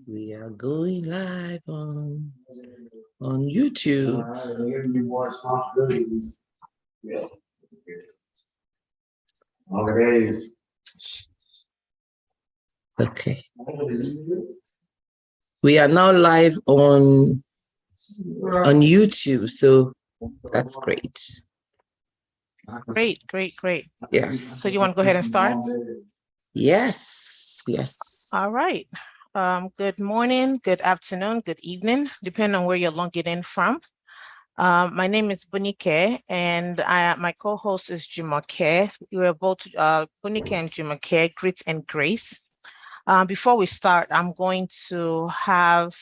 We are going live on YouTube. Yeah. Days. Okay. We are now live on YouTube, so that's great. Great. Yes. So you want to go ahead and start? Yes. All right. Good morning, good afternoon, good evening, depending on where you're logging in from. My name is Bunike, and my co-host is Jumoke. We are both Bunike and Jumoke, Grit and Grace. Before we start, I'm going to have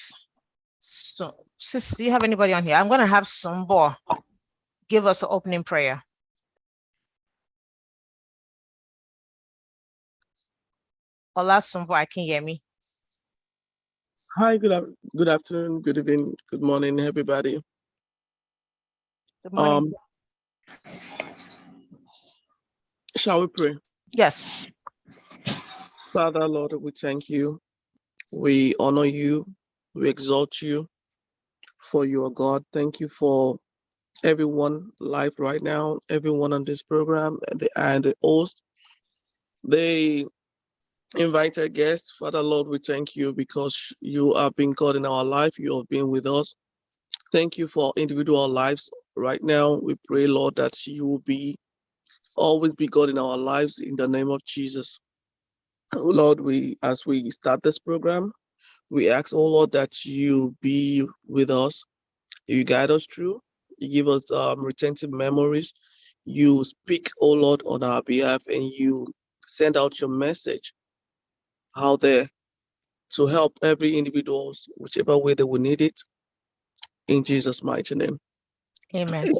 sis, do you have anybody on here? I'm going to have Sumbo give us the opening prayer. Ola Sumbo, I can hear me. Hi, good afternoon, good evening, good morning, everybody. Good morning. Shall we pray? Yes. Father, Lord, we thank you. We honor you. We exalt you for your God. Thank you for everyone live right now, everyone on this program, and the host. They invited guests. Father, Lord, we thank you because you have been God in our life. You have been with us. Thank you for individual lives right now. We pray, Lord, that you will always be God in our lives in the name of Jesus. Lord, as we start this program, we ask, oh Lord, that you be with us. You guide us through. You give us retentive memories. You speak, oh Lord, on our behalf, and you send out your message out there to help every individual, whichever way they will need it. In Jesus' mighty name. Amen.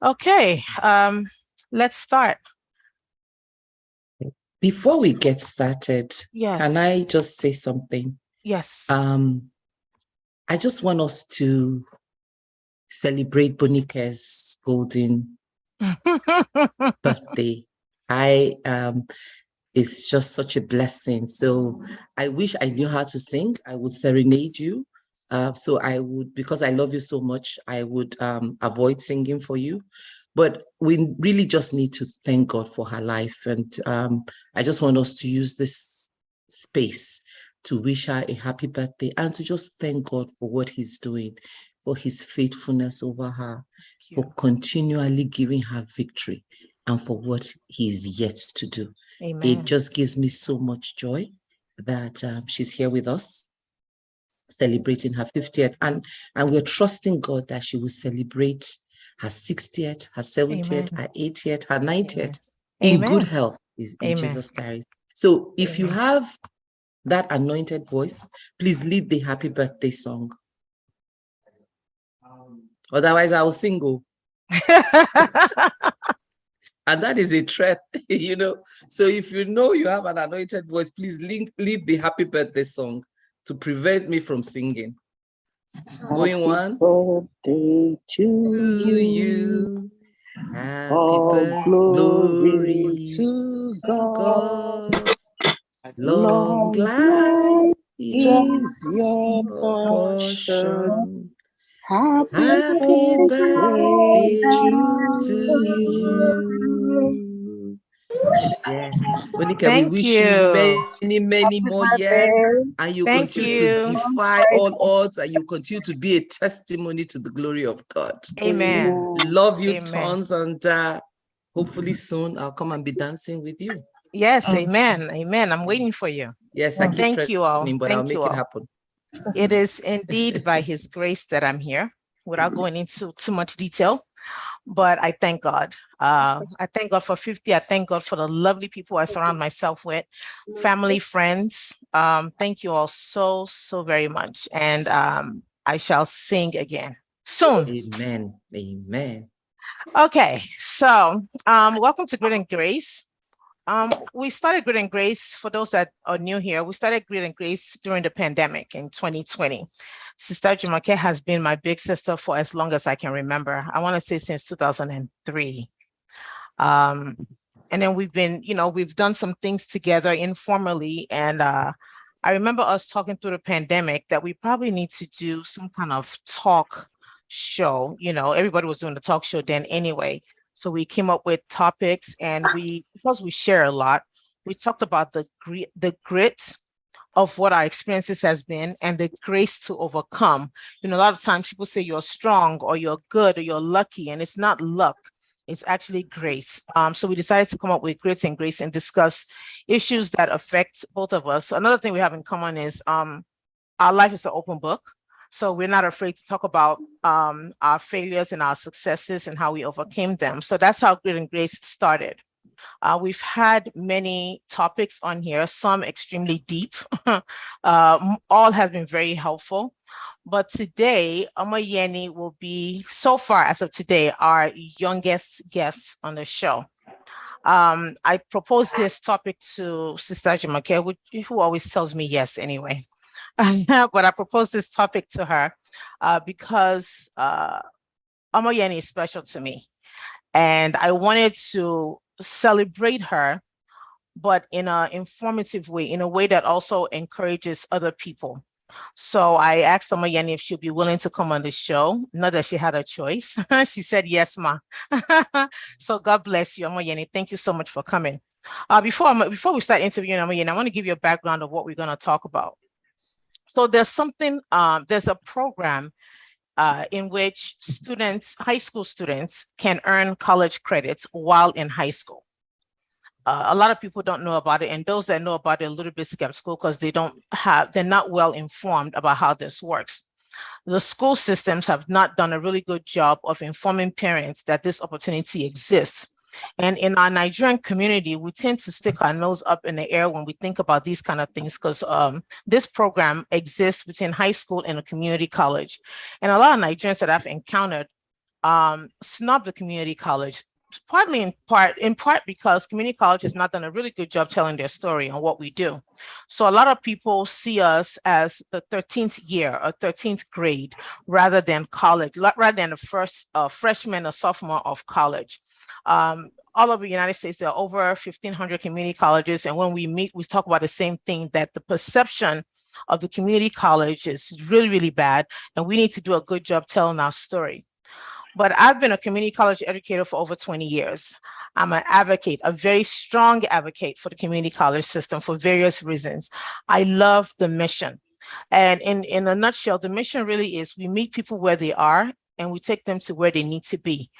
Okay, let's start. Before we get started, Yes. Can I just say something? Yes. I just want us to celebrate Bonike's golden birthday. It's just such a blessing. So I wish I knew how to sing. I would serenade you. So I would, because I love you so much, I would avoid singing for you. But we really just need to thank God for her life. And I just want us to use this space to wish her a happy birthday and to just thank God for what he's doing, for his faithfulness over her, for continually giving her victory, and for what he's yet to do. Amen. It just gives me so much joy that she's here with us, celebrating her 50th. And we're trusting God that she will celebrate her 60th, her 70th, Amen. her 80th, her 90th Amen. in good health, in Jesus' name. So if you have that anointed voice, please lead the happy birthday song. Otherwise, I will sing. And that is a threat, you know. So if you know you have an anointed voice, please lead the happy birthday song to prevent me from singing. Going on. Birthday to you. Happy birthday, glory to God. Long life is your portion. Happy birthday to you. Yes, Monica, we wish you many more years, and you continue to defy all odds, and you continue to be a testimony to the glory of God. Amen. Love you tons, and hopefully soon I'll come and be dancing with you. Yes, amen. I'm waiting for you. Yes, I keep Thank you all. but I'll make it happen. It is indeed by his grace that I'm here, without going into too much detail. But I thank God. I thank God for 50. I thank God for the lovely people I surround myself with, family, friends. Thank you all so very much. And I shall sing again soon. Amen. Okay, so welcome to Grit and Grace. We started Grit and Grace, for those that are new here, we started Grit and Grace during the pandemic in 2020. Sister Jumoke has been my big sister for as long as I can remember. I want to say since 2003. And then we've been, we've done some things together informally, and I remember us talking through the pandemic that we probably need to do some kind of talk show. Everybody was doing the talk show then anyway. So we came up with topics, and because we share a lot, we talked about the grit of what our experiences has been and the grace to overcome. A lot of times people say you're strong or you're good or you're lucky, and it's not luck. It's actually grace. So we decided to come up with Grits and Grace and discuss issues that affect both of us. So another thing we have in common is our life is an open book. So we're not afraid to talk about our failures and our successes and how we overcame them. So that's how Grit and Grace started. We've had many topics on here, some extremely deep. All have been very helpful. But today, Omoyeni will be, so far as of today, our youngest guest on the show. I proposed this topic to Sister Jumoke, who always tells me yes anyway. But I proposed this topic to her because Omoyeni is special to me. And I wanted to celebrate her, but in an informative way, in a way that also encourages other people. So I asked Omoyeni if she'd be willing to come on the show. Not that she had a choice. She said, yes, ma. So God bless you, Omoyeni. Thank you so much for coming. Before we start interviewing Omoyeni, I want to give you a background of what we're going to talk about. So there's a program in which high school students can earn college credits while in high school. A lot of people don't know about it, and those that know about it are a little bit skeptical because they're not well informed about how this works. The school systems have not done a really good job of informing parents that this opportunity exists. And in our Nigerian community, we tend to stick our nose up in the air when we think about these kind of things because this program exists between high school and a community college. And a lot of Nigerians that I've encountered snub the community college, in part because community college has not done a really good job telling their story on what we do. So a lot of people see us as the 13th year or 13th grade rather than college, rather than the first freshman or sophomore of college. All over the United States, there are over 1,500 community colleges. And when we meet, we talk about the same thing, that the perception of the community college is really, really bad. And we need to do a good job telling our story. But I've been a community college educator for over 20 years. I'm an advocate, a very strong advocate for the community college system for various reasons. I love the mission. And in a nutshell, the mission really is we meet people where they are and we take them to where they need to be.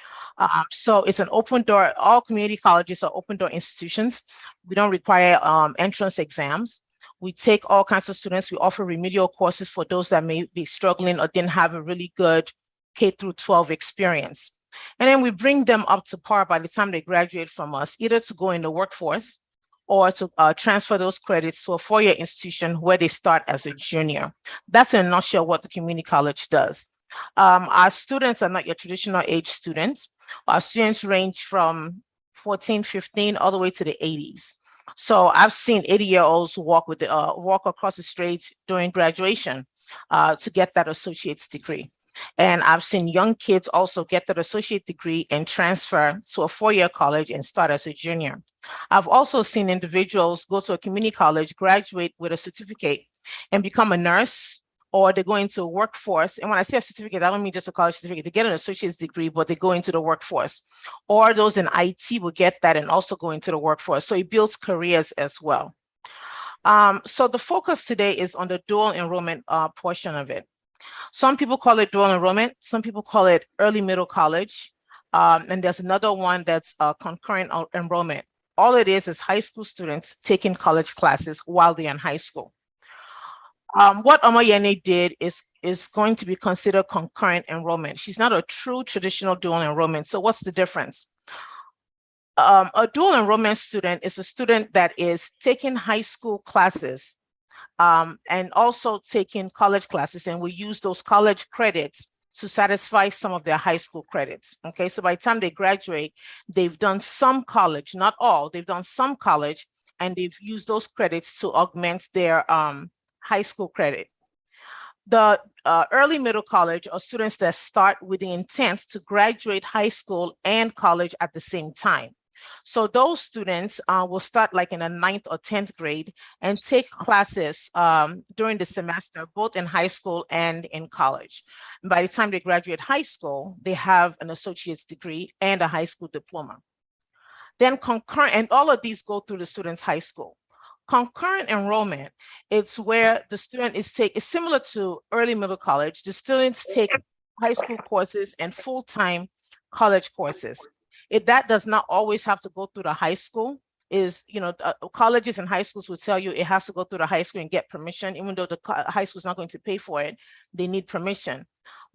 So it's an open door. All community colleges are open door institutions. We don't require entrance exams. We take all kinds of students. We offer remedial courses for those that may be struggling or didn't have a really good K through 12 experience. And then we bring them up to par by the time they graduate from us, either to go in the workforce or to transfer those credits to a four-year institution where they start as a junior. That's in a nutshell what the community college does. Our students are not your traditional age students. Our students range from 14, 15, all the way to the 80s. So I've seen 80-year-olds walk across the street during graduation to get that associate's degree. And I've seen young kids also get that associate degree and transfer to a four-year college and start as a junior. I've also seen individuals go to a community college, graduate with a certificate and become a nurse, or they go into a workforce. And when I say a certificate, I don't mean just a college certificate. They get an associate's degree, but they go into the workforce. Or those in IT will get that and also go into the workforce. So it builds careers as well. So the focus today is on the dual enrollment portion of it. Some people call it dual enrollment. Some people call it early middle college. And there's another one that's concurrent enrollment. All it is high school students taking college classes while they're in high school. What Omoyeni did is going to be considered concurrent enrollment. She's not a true traditional dual enrollment. So what's the difference? A dual enrollment student is a student that is taking high school classes and also taking college classes, and we use those college credits to satisfy some of their high school credits. Okay, so by the time they graduate, they've done some college, not all, they've done some college, and they've used those credits to augment their high school credit. The early middle college are students that start with the intent to graduate high school and college at the same time. So those students will start like in the 9th or 10th grade and take classes during the semester, both in high school and in college. And by the time they graduate high school, they have an associate's degree and a high school diploma. Then concurrent, and all of these go through the student's high school. Concurrent enrollment, it's where the student is it's similar to early middle college. The students take high school courses and full-time college courses. That does not always have to go through the high school. Colleges and high schools will tell you it has to go through the high school and get permission, even though the high school is not going to pay for it, they need permission.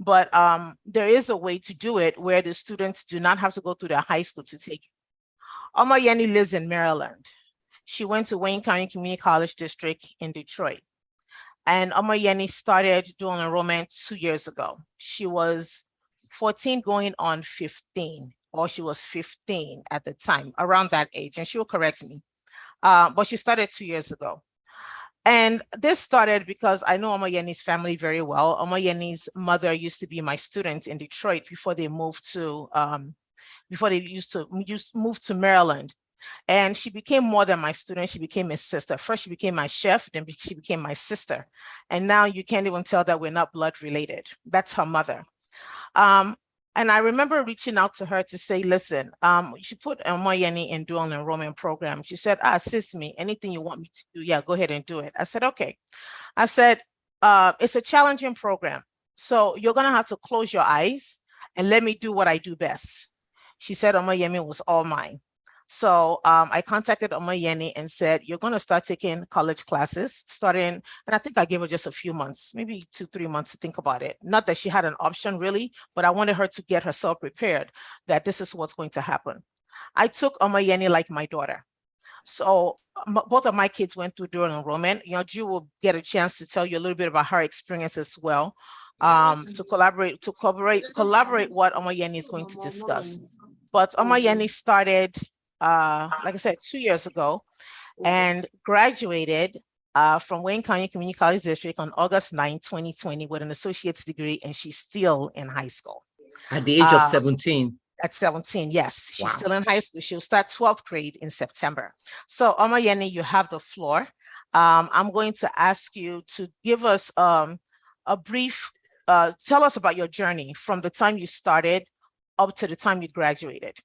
But there is a way to do it where the students do not have to go through their high school to take it. Omoyeni lives in Maryland. She went to Wayne County Community College District in Detroit. And Omoyeni started doing enrollment 2 years ago. She was 14 going on 15, or she was 15 at the time, around that age, and she will correct me. But she started 2 years ago. And this started because I know Omoyeni's family very well. Omoyeni's mother used to be my student in Detroit before they moved to move to Maryland. And she became more than my student. She became a sister. First, she became my chef, then she became my sister. And now you can't even tell that we're not blood related. That's her mother. And I remember reaching out to her to say, listen, you should put Omoyeni in dual enrollment program. She said, assist me, anything you want me to do, yeah, go ahead and do it. I said, okay. I said, it's a challenging program. So you're gonna have to close your eyes and let me do what I do best. She said Omoyeni was all mine. So I contacted Omoyeni and said, you're going to start taking college classes starting, and I think I gave her just a few months, maybe 2-3 months to think about it. Not that she had an option really, but I wanted her to get herself prepared that this is what's going to happen. I took Omoyeni like my daughter. So both of my kids went through dual enrollment. Yanju will get a chance to tell you a little bit about her experience as well, to collaborate what Omoyeni is going to discuss. But Omoyeni started, like I said, 2 years ago, and graduated from Wayne County Community College District on August 9, 2020 with an associate's degree, and she's still in high school. At the age of 17? At 17, yes. She's Wow. still in high school. She'll start 12th grade in September. So Omoyeni, you have the floor. I'm going to ask you to give us a brief, tell us about your journey from the time you started up to the time you graduated.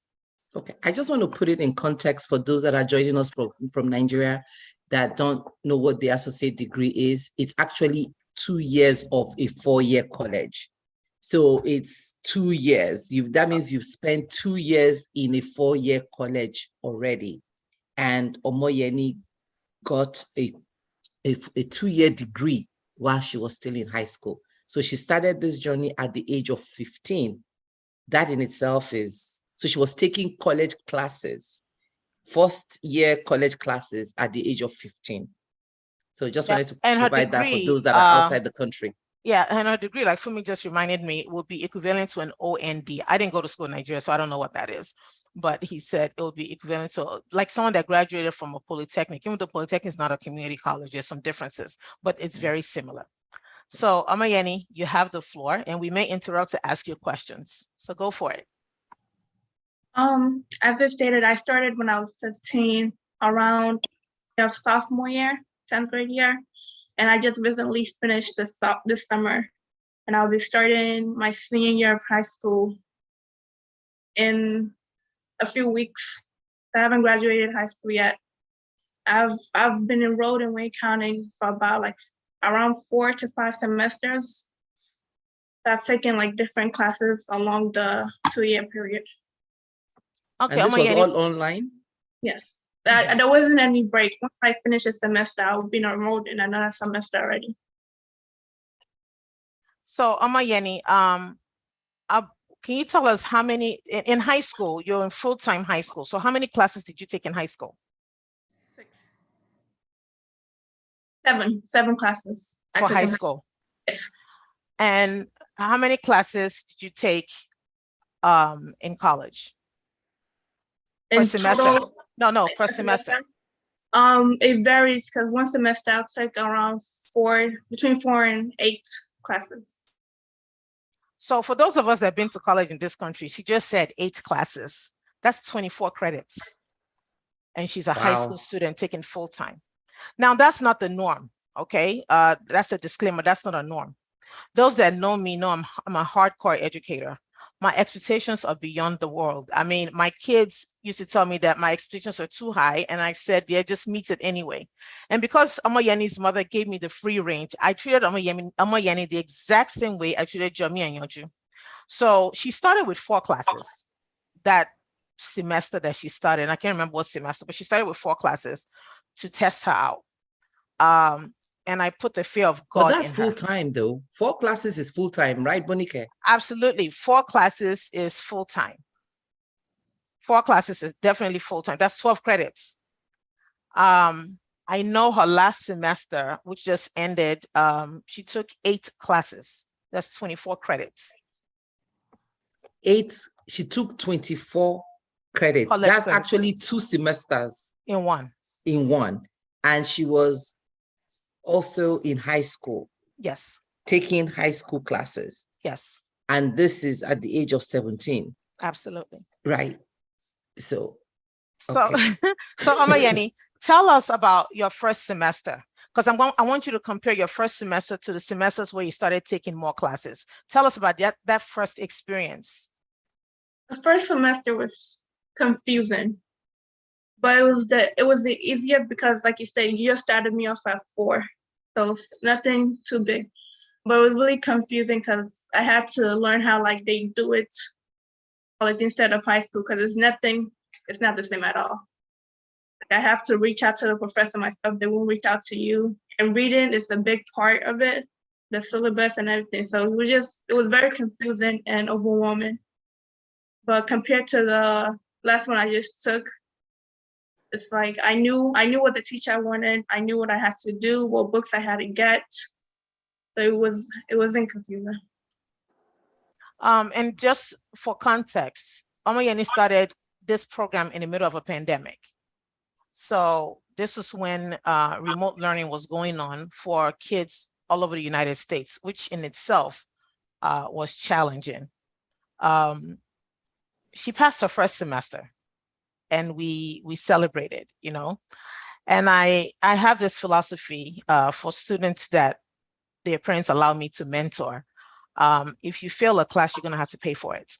Okay, I just want to put it in context for those that are joining us from Nigeria that don't know what the associate degree is. It's actually 2 years of a 4-year college. So it's 2 years. That means you've spent 2 years in a 4-year college already. And Omoyeni got a 2-year degree while she was still in high school. So she started this journey at the age of 15. That in itself is, so she was taking college classes, first year college classes at the age of 15. So just wanted to provide that for those that are outside the country. Yeah, and her degree, like Fumi just reminded me, will be equivalent to an OND. I didn't go to school in Nigeria, so I don't know what that is. But he said it will be equivalent to like someone that graduated from a polytechnic. Even though polytechnic is not a community college, there's some differences, but it's very similar. So Omoyeni, you have the floor, and we may interrupt to ask you questions. So go for it. As I stated, I started when I was 15, around sophomore year, 10th grade year, and I just recently finished this summer, and I'll be starting my senior year of high school in a few weeks. I haven't graduated high school yet. I've been enrolled in Wayne County for about like around 4 to 5 semesters. I've taken like different classes along the 2-year period. Okay, and this was all online? Yes. There wasn't any break. Once I finish a semester, I'll be enrolled in another semester already. So Omoyeni, can you tell us how many, in high school, you're in full-time high school, so how many classes did you take in high school? 7 classes. For high school? Yes. And how many classes did you take in college? Per semester? Total, No, per semester. It varies because one semester I'll take around between 4 and 8 classes. So for those of us that have been to college in this country, she just said 8 classes. That's 24 credits. And she's a high Wow. school student taking full-time. Now, that's not the norm, okay? That's a disclaimer. That's not a norm. Those that know me know I'm a hardcore educator. My expectations are beyond the world. I mean, my kids used to tell me that my expectations are too high, and I said, yeah, just meet it anyway. And because Amoyani's mother gave me the free range, I treated Amoyani the exact same way I treated Jomi and Yanju. So she started with 4 classes that semester that she started. And I can't remember what semester, but she started with 4 classes to test her out. And I put the fear of God But that's in full her. time though. 4 classes is full time, right, Bonike? Absolutely. 4 classes is full time. 4 classes is definitely full time. That's 12 credits. I know her last semester, which just ended, she took 8 classes. That's 24 credits. 8, she took 24 credits. College That's credits. actually 2 semesters In one. in one. And she was also in high school, Yes. taking high school classes. Yes. And this is at the age of 17. Absolutely. Right. So, So, okay. so Amayeni, tell us about your first semester, because I want you to compare your first semester to the semesters where you started taking more classes. Tell us about that first experience. The first semester was confusing, but it was the easiest because, like you said, you just started me off at 4, so nothing too big. But it was really confusing because I had to learn how like they do it, college instead of high school, because it's not the same at all. Like, I have to reach out to the professor myself. They won't reach out to you. And reading is a big part of it, the syllabus and everything. So it was very confusing and overwhelming. But compared to the last one I just took, it's like I knew what the teacher wanted. I knew what I had to do, what books I had to get. So it wasn't confusing. And just for context, Amayeni started this program in the middle of a pandemic. So this was when remote learning was going on for kids all over the United States, which in itself was challenging. She passed her first semester, and we celebrated, you know. And I have this philosophy for students that their parents allow me to mentor. If you fail a class, you're going to have to pay for it.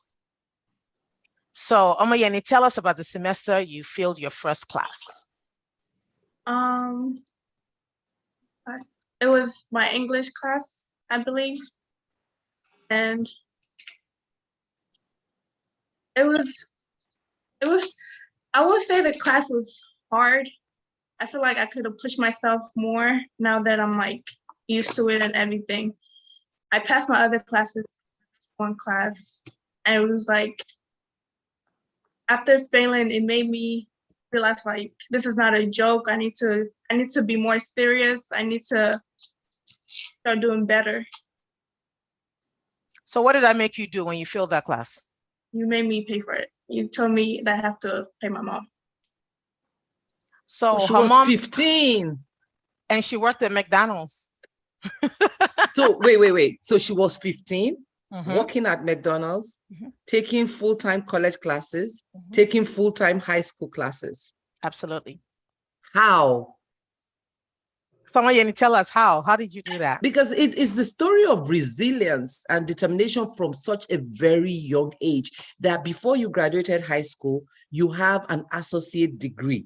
So, Amayeni, tell us about the semester you failed your first class. It was my English class, I believe, and it was. I would say the class was hard. I feel like I could have pushed myself more now that I'm like used to it and everything. I passed my other classes, one class, and it was like after failing, it made me realize like this is not a joke. I need to be more serious. I need to start doing better. So what did I make you do when you failed that class? You made me pay for it. You told me that I have to pay my mom. So She her was mom, 15. and she worked at McDonald's. So wait. So she was 15, Mhm. working at McDonald's, Mhm. taking full-time college classes, Mhm. taking full-time high school classes. Absolutely. How? So Amayeni, tell us how. How did you do that? Because it is the story of resilience and determination from such a very young age that before you graduated high school, you have an associate degree.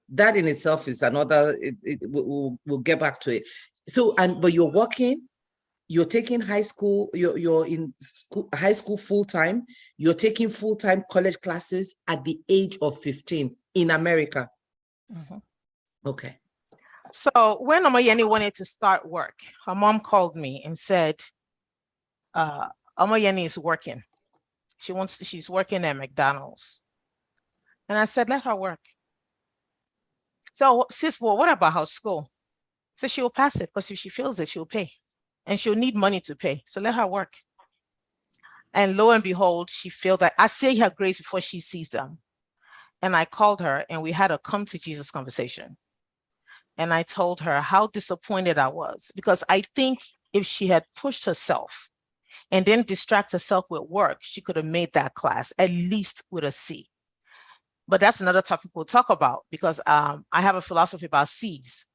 That in itself is another, we'll get back to it. So, but you're working, you're taking high school, you're in school, high school full-time, you're taking full-time college classes at the age of 15 in America. Mhm. Okay. So when Amayeni wanted to start work, her mom called me and said, Amayeni is working. She's working at McDonald's. And I said, let her work. So sis, well, what about her school? So she'll pass it because if she feels it, she'll pay. And she'll need money to pay. So let her work. And lo and behold, she failed that. I say her grades before she sees them. And I called her and we had a come to Jesus conversation. And I told her how disappointed I was, because I think if she had pushed herself and then distract herself with work, she could have made that class at least with a C. But that's another topic we'll talk about, because I have a philosophy about seeds.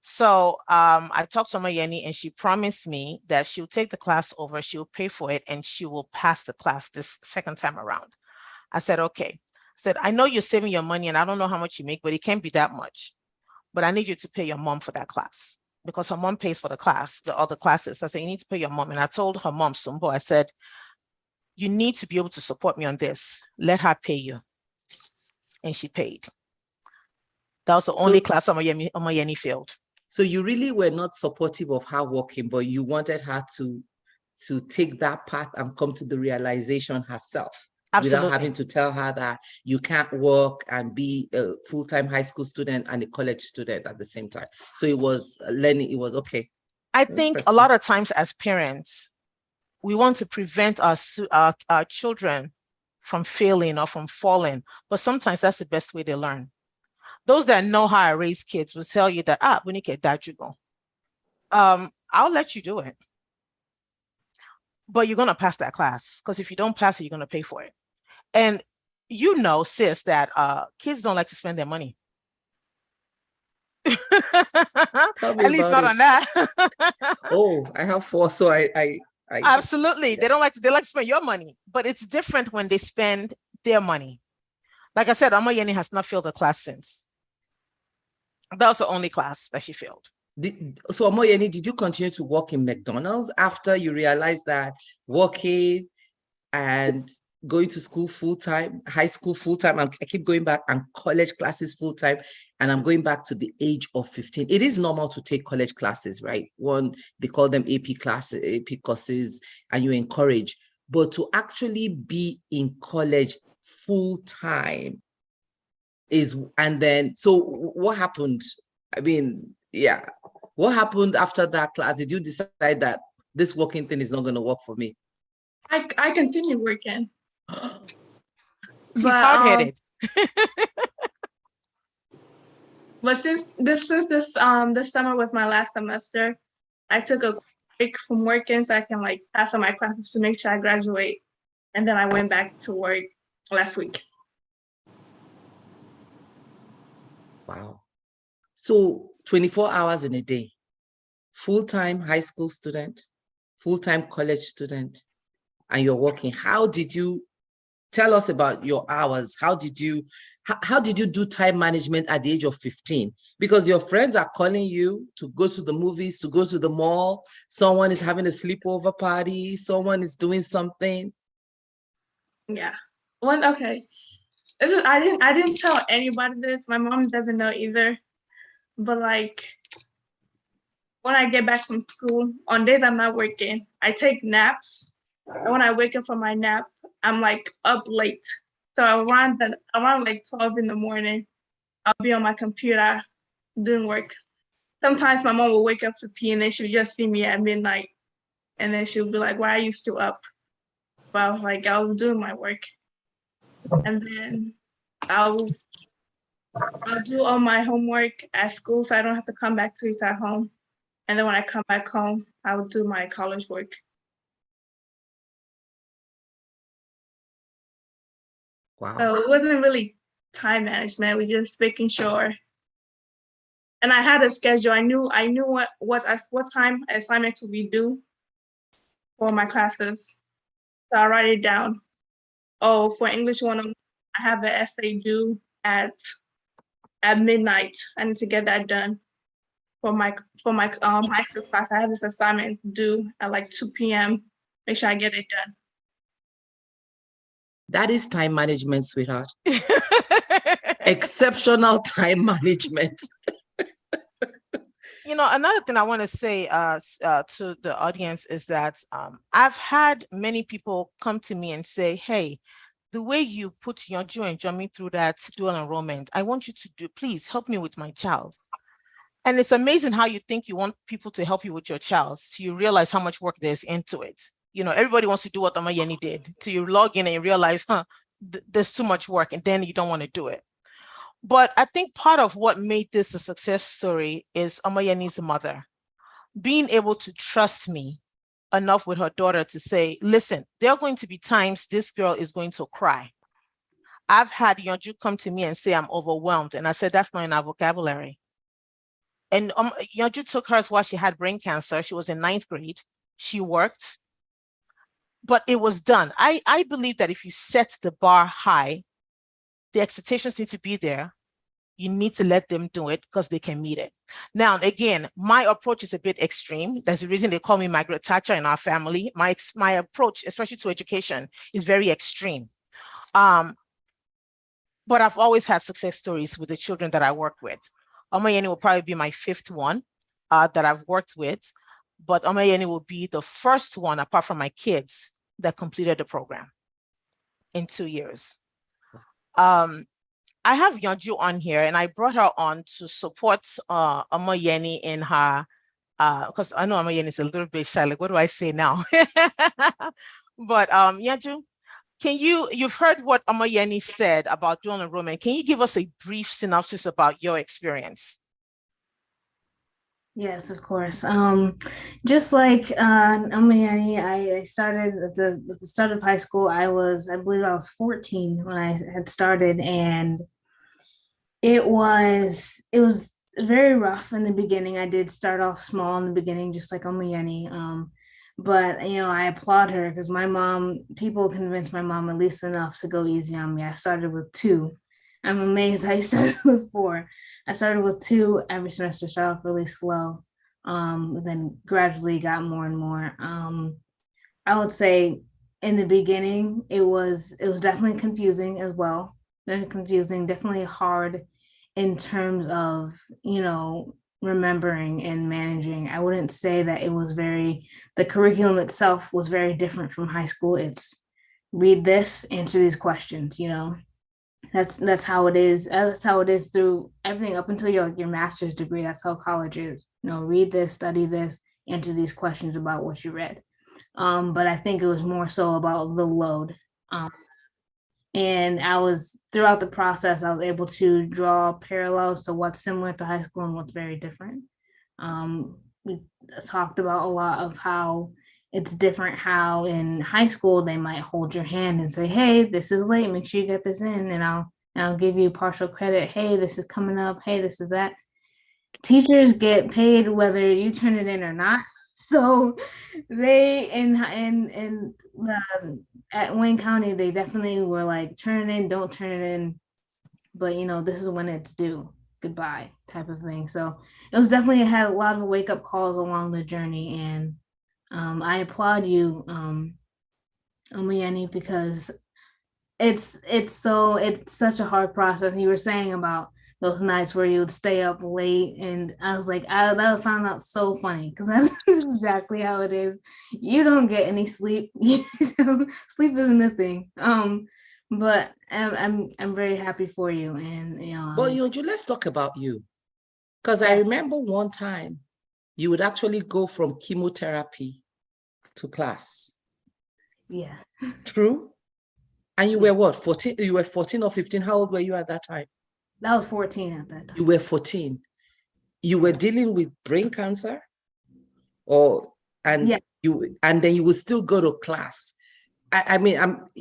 So I talked to Mayeni, and she promised me that she'll take the class over, she'll pay for it, and she will pass the class this second time around. I said, okay. I said, I know you're saving your money, and I don't know how much you make, but it can't be that much. But I need you to pay your mom for that class, because her mom pays for the class, the other classes. I said, you need to pay your mom. And I told her mom, Sumbo, I said, you need to be able to support me on this. Let her pay you. And she paid. That was the only class Omoyeni failed. So you really were not supportive of her working, but you wanted her to take that path and come to the realization herself. Absolutely. Without having to tell her that you can't work and be a full-time high school student and a college student at the same time. So it was learning, it was okay. I think a lot of times as parents, we want to prevent our children from failing or from falling, but sometimes that's the best way to learn. Those that know how to raise kids will tell you that, when you get that, you go. I'll let you do it. But you're going to pass that class, because if you don't pass it, you're going to pay for it. And you know, sis, that kids don't like to spend their money. At least not on that. Oh, I have 4, so I absolutely. They like to spend your money, but it's different when they spend their money. Like I said, Amayeni has not failed a class since. That was the only class that she failed. So Amoyeni, did you continue to work in McDonald's after you realized that working and going to school full-time, high school full-time, I keep going back, and college classes full-time, and I'm going back to the age of 15. It is normal to take college classes, right? One, they call them AP classes, AP courses, and you encourage. But to actually be in college full-time and then, so what happened? I mean, yeah. What happened after that class? Did you decide that this working thing is not going to work for me? I continued working. She's hard-headed. But since this summer was my last semester, I took a break from working so I can pass on my classes to make sure I graduate. And then I went back to work last week. Wow. So 24 hours in a day, full-time high school student, full-time college student, and you're working. How did you tell us about your hours? How did you do time management at the age of 15? Because your friends are calling you to go to the movies, to go to the mall. Someone is having a sleepover party. Someone is doing something. Yeah. Okay. I didn't tell anybody this. My mom doesn't know either. But when I get back from school, on days I'm not working, I take naps. And when I wake up from my nap, I'm up late. So around 12 in the morning, I'll be on my computer doing work. Sometimes my mom will wake up to pee, and then she'll just see me at midnight. And then she'll be like, why are you still up? Well, I was doing my work. And then I'll do all my homework at school, so I don't have to come back to it at home. And then when I come back home, I will do my college work. Wow. So it wasn't really time management. We just making sure. And I had a schedule. I knew what time assignments would be due for my classes. So I write it down. Oh, for English 101, I have an essay due at midnight. I need to get that done. For my high school class, I have this assignment due at 2 p.m. Make sure I get it done. That is time management, sweetheart. Exceptional time management. Another thing I want to say to the audience is that I've had many people come to me and say, hey, the way you put Yanju and Jomi through that dual enrollment, I want you to please help me with my child. And it's amazing how you think you want people to help you with your child, so you realize how much work there's into it. Everybody wants to do what Amayeni did. So you log in and you realize, there's too much work, and then you don't want to do it. But I think part of what made this a success story is Amayeni's mother being able to trust me enough with her daughter to say, listen, there are going to be times this girl is going to cry. I've had Yanju come to me and say, I'm overwhelmed. And I said, that's not in our vocabulary. And Yanju took hers while she had brain cancer. She was in 9th grade. She worked, but it was done. I believe that if you set the bar high, the expectations need to be there. You need to let them do it because they can meet it. Now, again, my approach is a bit extreme. That's the reason they call me Margaret Thatcher in our family. My approach, especially to education, is very extreme. But I've always had success stories with the children that I work with. Omoyeni will probably be my 5th one that I've worked with, but Omoyeni will be the first one, apart from my kids, that completed the program in 2 years. I have Yanju on here, and I brought her on to support Omoyeni in her, because I know Omoyeni is a little bit shy. Like, what do I say now? But Yanju, you've heard what Omoyeni said about dual enrollment. Can you give us a brief synopsis about your experience? Yes, of course. Just like Amayani, I started at the start of high school. I believe I was 14 when I had started, and it was very rough in the beginning. I did start off small in the beginning, just like Amayani. But I applaud her because people convinced my mom at least enough to go easy on me. I started with 2. I'm amazed I started with 4. I started with 2 every semester, started off really slow, then gradually got more and more. I would say in the beginning, it was definitely confusing as well. Very confusing, definitely hard in terms of, remembering and managing. I wouldn't say that the curriculum itself was very different from high school. It's read this, answer these questions, That's how it is. That's how it is through everything up until your master's degree. That's how college is. Read this, study this, answer these questions about what you read. But I think it was more so about the load. And throughout the process, I was able to draw parallels to what's similar to high school and what's very different. We talked about a lot of how it's different, how in high school they might hold your hand and say, hey, this is late, make sure you get this in, and I'll give you partial credit. Hey, this is coming up. Hey, this is that. Teachers get paid whether you turn it in or not. So they at Wayne County, they definitely were like, turn it in, don't turn it in, but this is when it's due, goodbye type of thing. So it was definitely had a lot of wake up calls along the journey, and I applaud you, Omayeni, because it's such a hard process. And you were saying about those nights where you would stay up late, and I was like, I found out so funny because that's exactly how it is. You don't get any sleep. Sleep isn't a thing. But I'm very happy for you, and Well, Yanju, let's talk about you, because I remember one time you would actually go from chemotherapy to class. Yeah. True. And you were what, 14? You were 14 or 15. How old were you at that time? That was 14 at that time. You were 14. You were dealing with brain cancer, and then you would still go to class. I mean,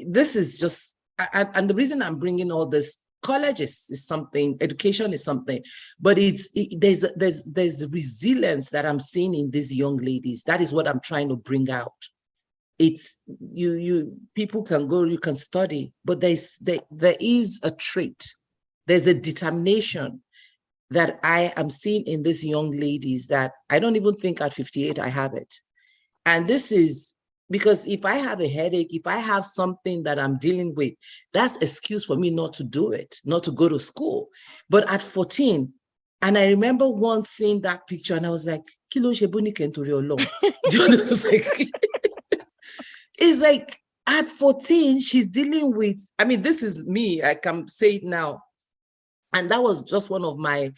this is just, and the reason I'm bringing all this, college is something, education is something, but there's resilience that I'm seeing in these young ladies. That is what I'm trying to bring out. It's people can go, you can study, but there is a trait, there's a determination that I am seeing in these young ladies that I don't even think at 58 I have it. And this is because if I have a headache, if I have something that I'm dealing with, that's excuse for me not to do it, not to go to school. But at 14, and I remember once seeing that picture and I was like, Kilo Shebuni Kentori Olong. It's like at 14, she's dealing with, I mean, this is me, I can say it now. And that was just one of my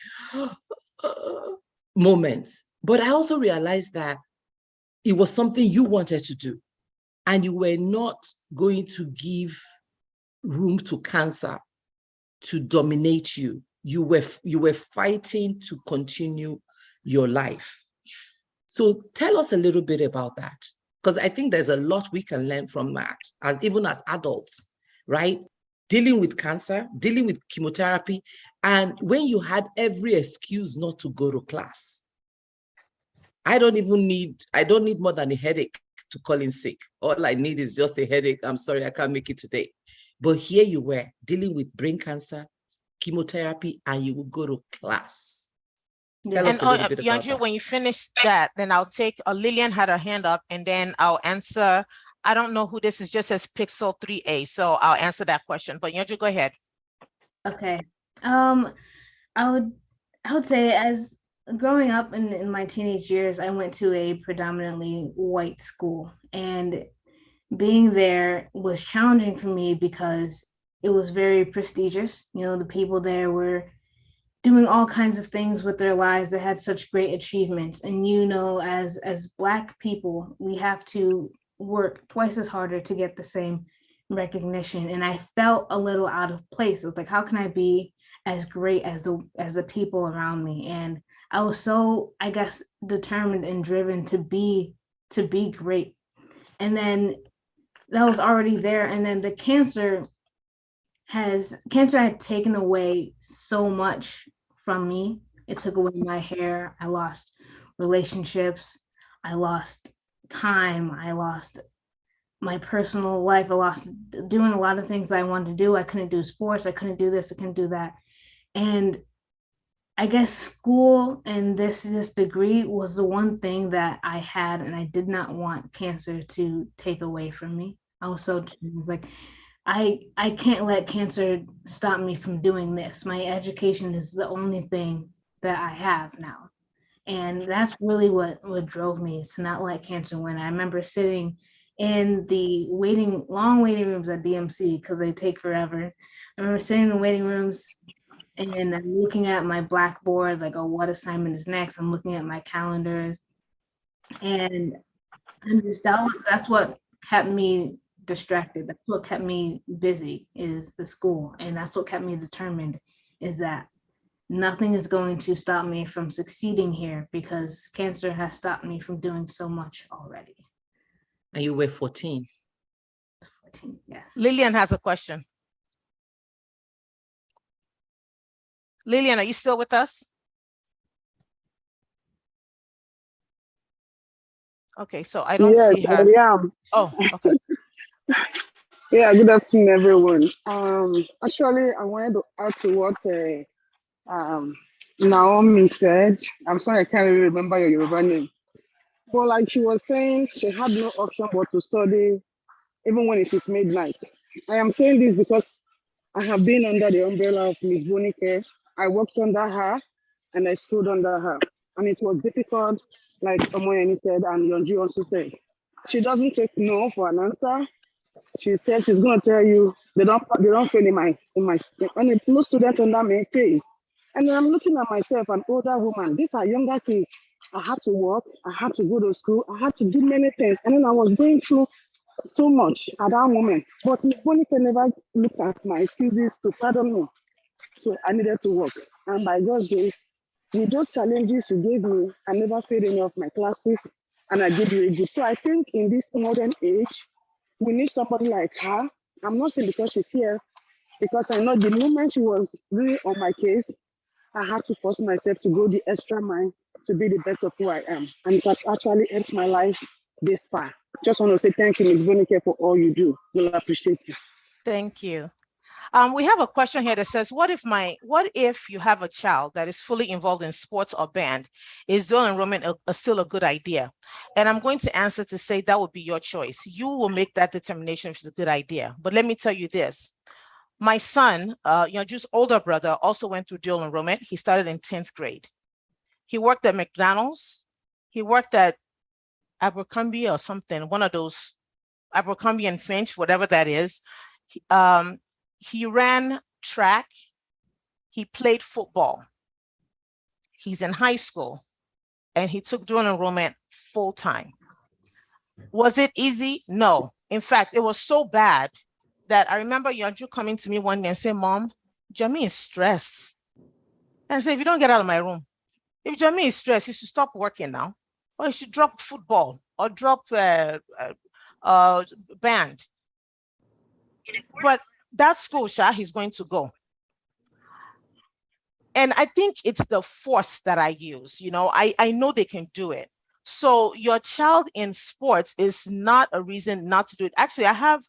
moments. But I also realized that it was something you wanted to do, and you were not going to give room to cancer to dominate you. You were fighting to continue your life. So tell us a little bit about that, because I think there's a lot we can learn from that, even as adults, right? dealing with cancer, dealing with chemotherapy, and when you had every excuse not to go to class. I don't need more than a headache to call in sick. All I need is just a headache. I'm sorry, I can't make it today. But here you were dealing with brain cancer, chemotherapy, and you will go to class. Tell us a little bit about Yanju, that. when you finish that, then I'll take, Lillian had her hand up, and then I'll answer. I don't know who this is, just as Pixel 3A, so I'll answer that question. But Yanju, go ahead. Okay. I would say, as growing up in my teenage years, I went to a predominantly white school, and being there was challenging for me because it was very prestigious. You know, the people there were doing all kinds of things with their lives that had such great achievements. And you know, as Black people, we have to work twice as harder to get the same recognition. And I felt a little out of place. It was like, how can I be as great as the people around me? And I was so, I guess, determined and driven to be great. And then that was already there. And then the cancer had taken away so much from me. It took away my hair. I lost relationships. I lost time. I lost my personal life. I lost doing a lot of things that I wanted to do. I couldn't do sports. I couldn't do this. I couldn't do that. And I guess school and this degree was the one thing that I had, and I did not want cancer to take away from me. I was like, I can't let cancer stop me from doing this. My education is the only thing that I have now. And that's really what drove me, is to not let cancer win. I remember sitting in the long waiting rooms at DMC, because they take forever. I remember sitting in the waiting rooms and I'm looking at my blackboard, like, oh, what assignment is next? I'm looking at my calendars. And that's what kept me distracted. That's what kept me busy, is the school. And that's what kept me determined, is that nothing is going to stop me from succeeding here, because cancer has stopped me from doing so much already. And you were 14. 14, yes. Lillian has a question. Lillian, are you still with us? Okay, so I don't see her. Yes, I am. Oh, okay. Yeah, good afternoon, everyone. Actually, I wanted to add to what Naomi said. I'm sorry, I can't really remember your Yoruba name. But like she was saying, she had no option but to study, even when it is midnight. I am saying this because I have been under the umbrella of Miss Bonike. I worked under her and I stood under her. And it was difficult, like Omoyeni said, and Yanju also said. She doesn't take no for an answer. She said she's gonna tell you they don't fail in my when no student under me pays. And I'm looking at myself, an older woman. These are younger kids. I had to work, I had to go to school, I had to do many things. And then I was going through so much at that moment. But Miss Bonita never looked at my excuses to pardon me. So I needed to work. And by God's grace, with those challenges you gave me, I never failed any of my classes, and I did really good. So I think in this modern age, we need somebody like her. I'm not saying because she's here, because I know the moment she was really on my case, I had to force myself to go the extra mile to be the best of who I am. And it has actually helped my life this far. Just want to say thank you, Ms. Bonike, for all you do. We'll appreciate you. Thank you. We have a question here that says, what if you have a child that is fully involved in sports or band? Is dual enrollment still a good idea? And I'm going to answer to say that would be your choice. You will make that determination if it's a good idea. But let me tell you this. My son, Yanju's older brother, also went through dual enrollment. He started in 10th grade. He worked at McDonald's. He worked at Abercrombie or something, one of those, Abercrombie and Finch, whatever that is. He ran track. He played football. He's in high school, and he took dual enrollment full time. Was it easy? No. In fact, it was so bad that I remember Yanju coming to me one day and saying, Mom, Jami is stressed. And I said, if you don't get out of my room, if Jami is stressed, you should stop working now, or you should drop football or drop band. that school, Sha, he's going to go. And I think it's the force that I use. I know they can do it. So your child in sports is not a reason not to do it. Actually, I have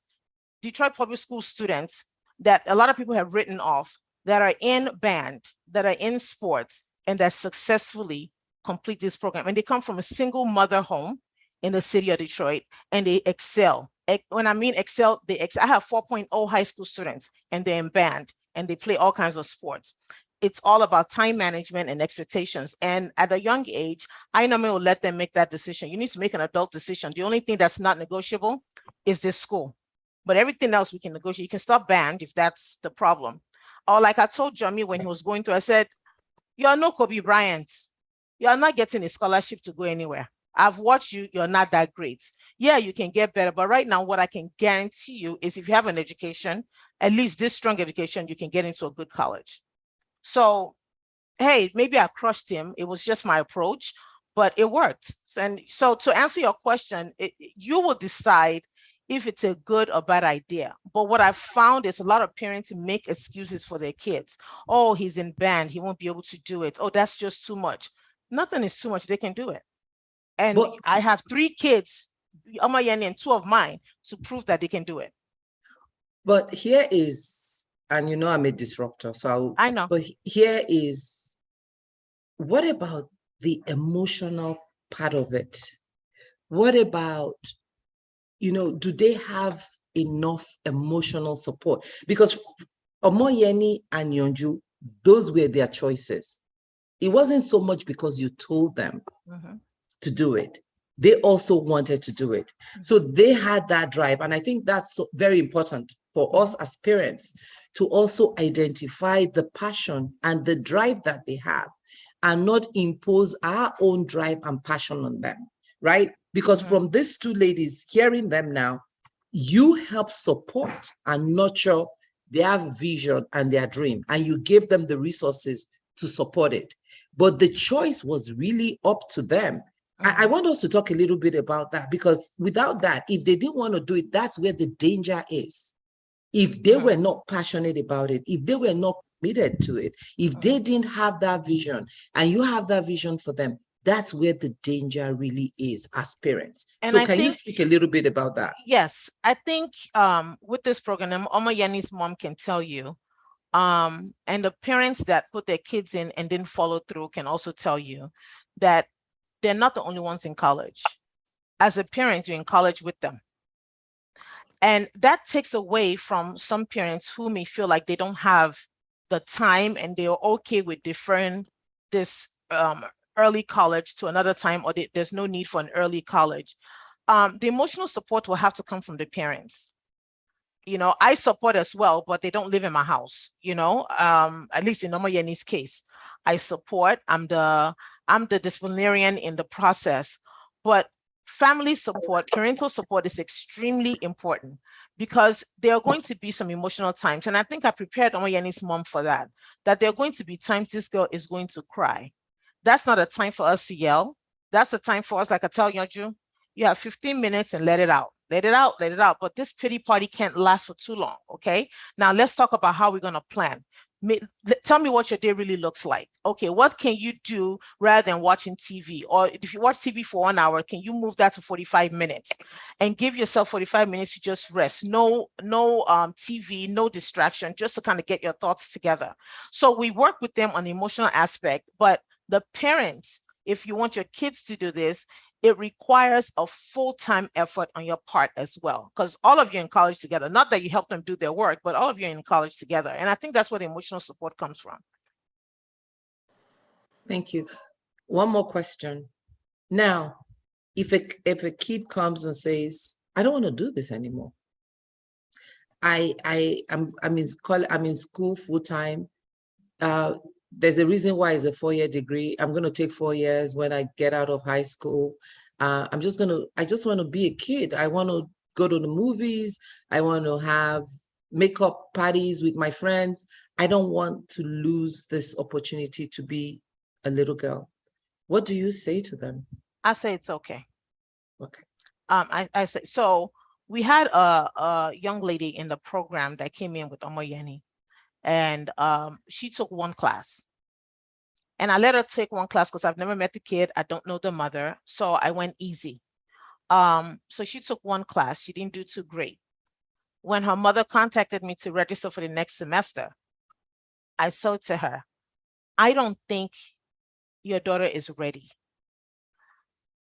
Detroit Public School students that a lot of people have written off that are in band, that are in sports, and that successfully complete this program. And they come from a single mother home in the city of Detroit, and they excel. When I mean excel, I have 4.0 high school students, and they're in band, and they play all kinds of sports. It's all about time management and expectations. And at a young age, I normally will let them make that decision. You need to make an adult decision. The only thing that's not negotiable is this school. But everything else we can negotiate. You can stop band if that's the problem. Or like I told Johnny when he was going through, I said, you're no Kobe Bryant. You're not getting a scholarship to go anywhere. I've watched you, you're not that great. Yeah, you can get better. But right now, what I can guarantee you is if you have an education, at least this strong education, you can get into a good college. So, hey, maybe I crushed him. It was just my approach, but it worked. And so to answer your question, you will decide if it's a good or bad idea. But what I've found is a lot of parents make excuses for their kids. Oh, he's in band, he won't be able to do it. Oh, that's just too much. Nothing is too much, they can do it. And I have 3 kids, Amayani and 2 of mine, to prove that they can do it. But here is, and I'm a disruptor, so I know. But here is, what about the emotional part of it? What about, do they have enough emotional support? Because Omoyeni and Yanju, those were their choices. It wasn't so much because you told them to do it. They also wanted to do it. So they had that drive. And I think that's very important for us as parents to also identify the passion and the drive that they have and not impose our own drive and passion on them, right? Because from these 2 ladies, hearing them now, you help support and nurture their vision and their dream, and you give them the resources to support it. But the choice was really up to them. I want us to talk a little bit about that, because without that, if they didn't want to do it, that's where the danger is. If they were not passionate about it, if they were not committed to it, if they didn't have that vision and you have that vision for them, that's where the danger really is as parents. And so can you speak a little bit about that? Yes, I think with this program, Omayani's mom can tell you, and the parents that put their kids in and didn't follow through can also tell you that they're not the only ones in college. As a parent, you're in college with them. And that takes away from some parents who may feel like they don't have the time and they're okay with deferring this early college to another time, or there's no need for an early college. The emotional support will have to come from the parents. I support as well, but they don't live in my house, at least in Omoyeni's case. I support, I'm the disciplinarian in the process, but family support, parental support is extremely important because there are going to be some emotional times. And I think I prepared Omoyeni's mom for that there are going to be times this girl is going to cry. That's not a time for us to yell. That's a time for us, like I tell Yanju, you have 15 minutes and let it out. Let it out, let it out. But this pity party can't last for too long, okay? Now let's talk about how we're gonna plan. Tell me what your day really looks like. Okay, what can you do rather than watching TV? Or if you watch TV for 1 hour, can you move that to 45 minutes and give yourself 45 minutes to just rest? No TV, no distraction, just to kind of get your thoughts together. So we work with them on the emotional aspect, but the parents, if you want your kids to do this, it requires a full-time effort on your part as well, because all of you in college together, not that you help them do their work, but all of you are in college together. And I think that's where the emotional support comes from. Thank you. One more question. Now, if a kid comes and says, I don't want to do this anymore. I'm in school full-time. There's a reason why it's a 4-year degree. I'm going to take 4 years when I get out of high school. I just want to be a kid. I want to go to the movies. I want to have makeup parties with my friends. I don't want to lose this opportunity to be a little girl. What do you say to them? I say it's okay. Okay. I say, so we had a young lady in the program that came in with Omoyeni, and she took one class. And I let her take one class because I've never met the kid. I don't know the mother. So I went easy. So she took one class. She didn't do too great. When her mother contacted me to register for the next semester, I said to her, I don't think your daughter is ready.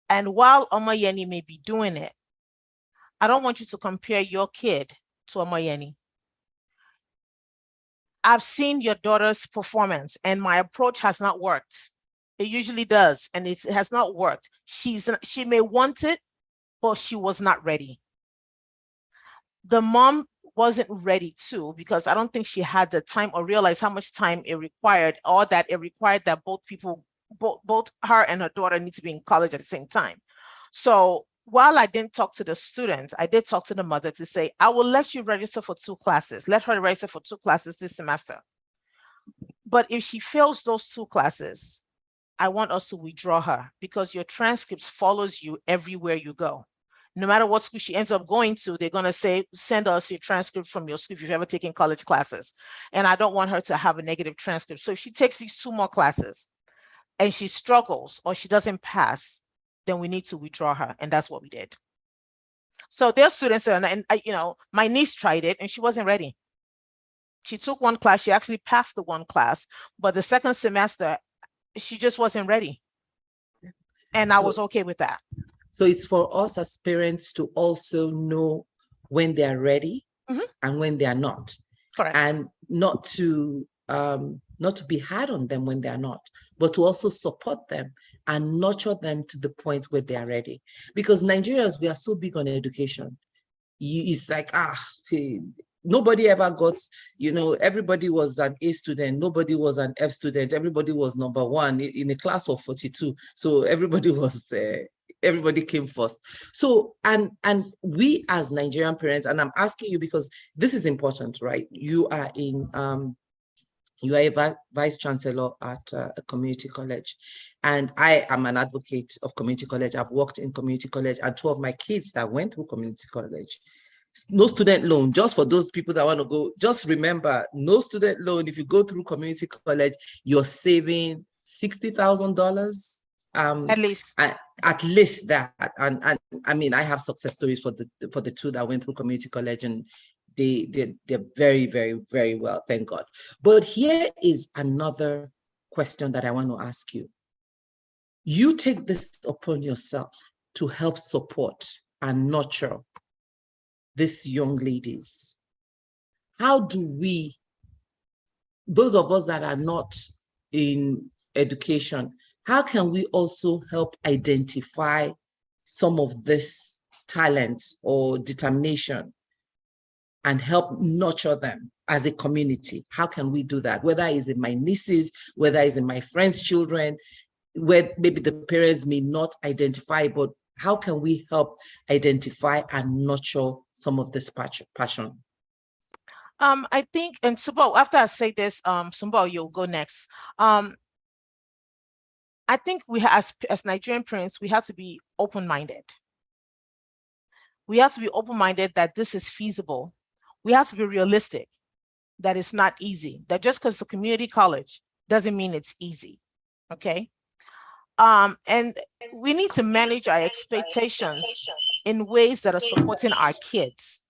And while Omoyeni may be doing it, I don't want you to compare your kid to Omoyeni. I've seen your daughter's performance and my approach has not worked. It usually does, and it has not worked. She may want it, but she was not ready. The mom wasn't ready too, because I don't think she had the time or realized how much time it required, or that it required that both her and her daughter need to be in college at the same time. So while I didn't talk to the students, I did talk to the mother to say, I will let you register for 2 classes. Let her register for 2 classes this semester. But if she fails those 2 classes, I want us to withdraw her, because your transcripts follows you everywhere you go. No matter what school she ends up going to, they're going to say, send us your transcript from your school if you've ever taken college classes. And I don't want her to have a negative transcript. So if she takes these 2 more classes and she struggles or she doesn't pass, then we need to withdraw her. And that's what we did. So there are students, and my niece tried it and she wasn't ready. She took one class, she actually passed the one class, but the second semester, she just wasn't ready. And I was okay with that. So it's for us as parents to also know when they are ready and when they are not. Correct. And not to be hard on them when they are not, but to also support them and nurture them to the point where they are ready. Because Nigerians, we are so big on education. It's like, hey, nobody ever got, everybody was an A student, nobody was an F student, everybody was number 1 in a class of 42. So everybody was, everybody came first. So, and we as Nigerian parents, and I'm asking you because this is important, right? You are a vice chancellor at a community college, and I am an advocate of community college. I've worked in community college, and 2 of my kids that went through community college. No student loan, just for those people that want to go, just remember, no student loan. If you go through community college, you're saving $60,000. At least. At least that. And I mean, I have success stories for the 2 that went through community college, and they're very, very, very well, thank God. But here is another question that I want to ask you. You take this upon yourself to help support and nurture these young ladies. How do we, those of us that are not in education, how can we also help identify some of this talent or determination and help nurture them as a community? How can we do that? Whether it's in my nieces, whether it's in my friends' children, where maybe the parents may not identify, but how can we help identify and nurture some of this passion? I think, and Sumbo, after I say this, Sumbo, you'll go next. I think we as Nigerian parents, we have to be open-minded. We have to be open-minded that this is feasible. We have to be realistic that it's not easy, that just because it's a community college doesn't mean it's easy, okay? And we need to manage our expectations in ways that are supporting our kids.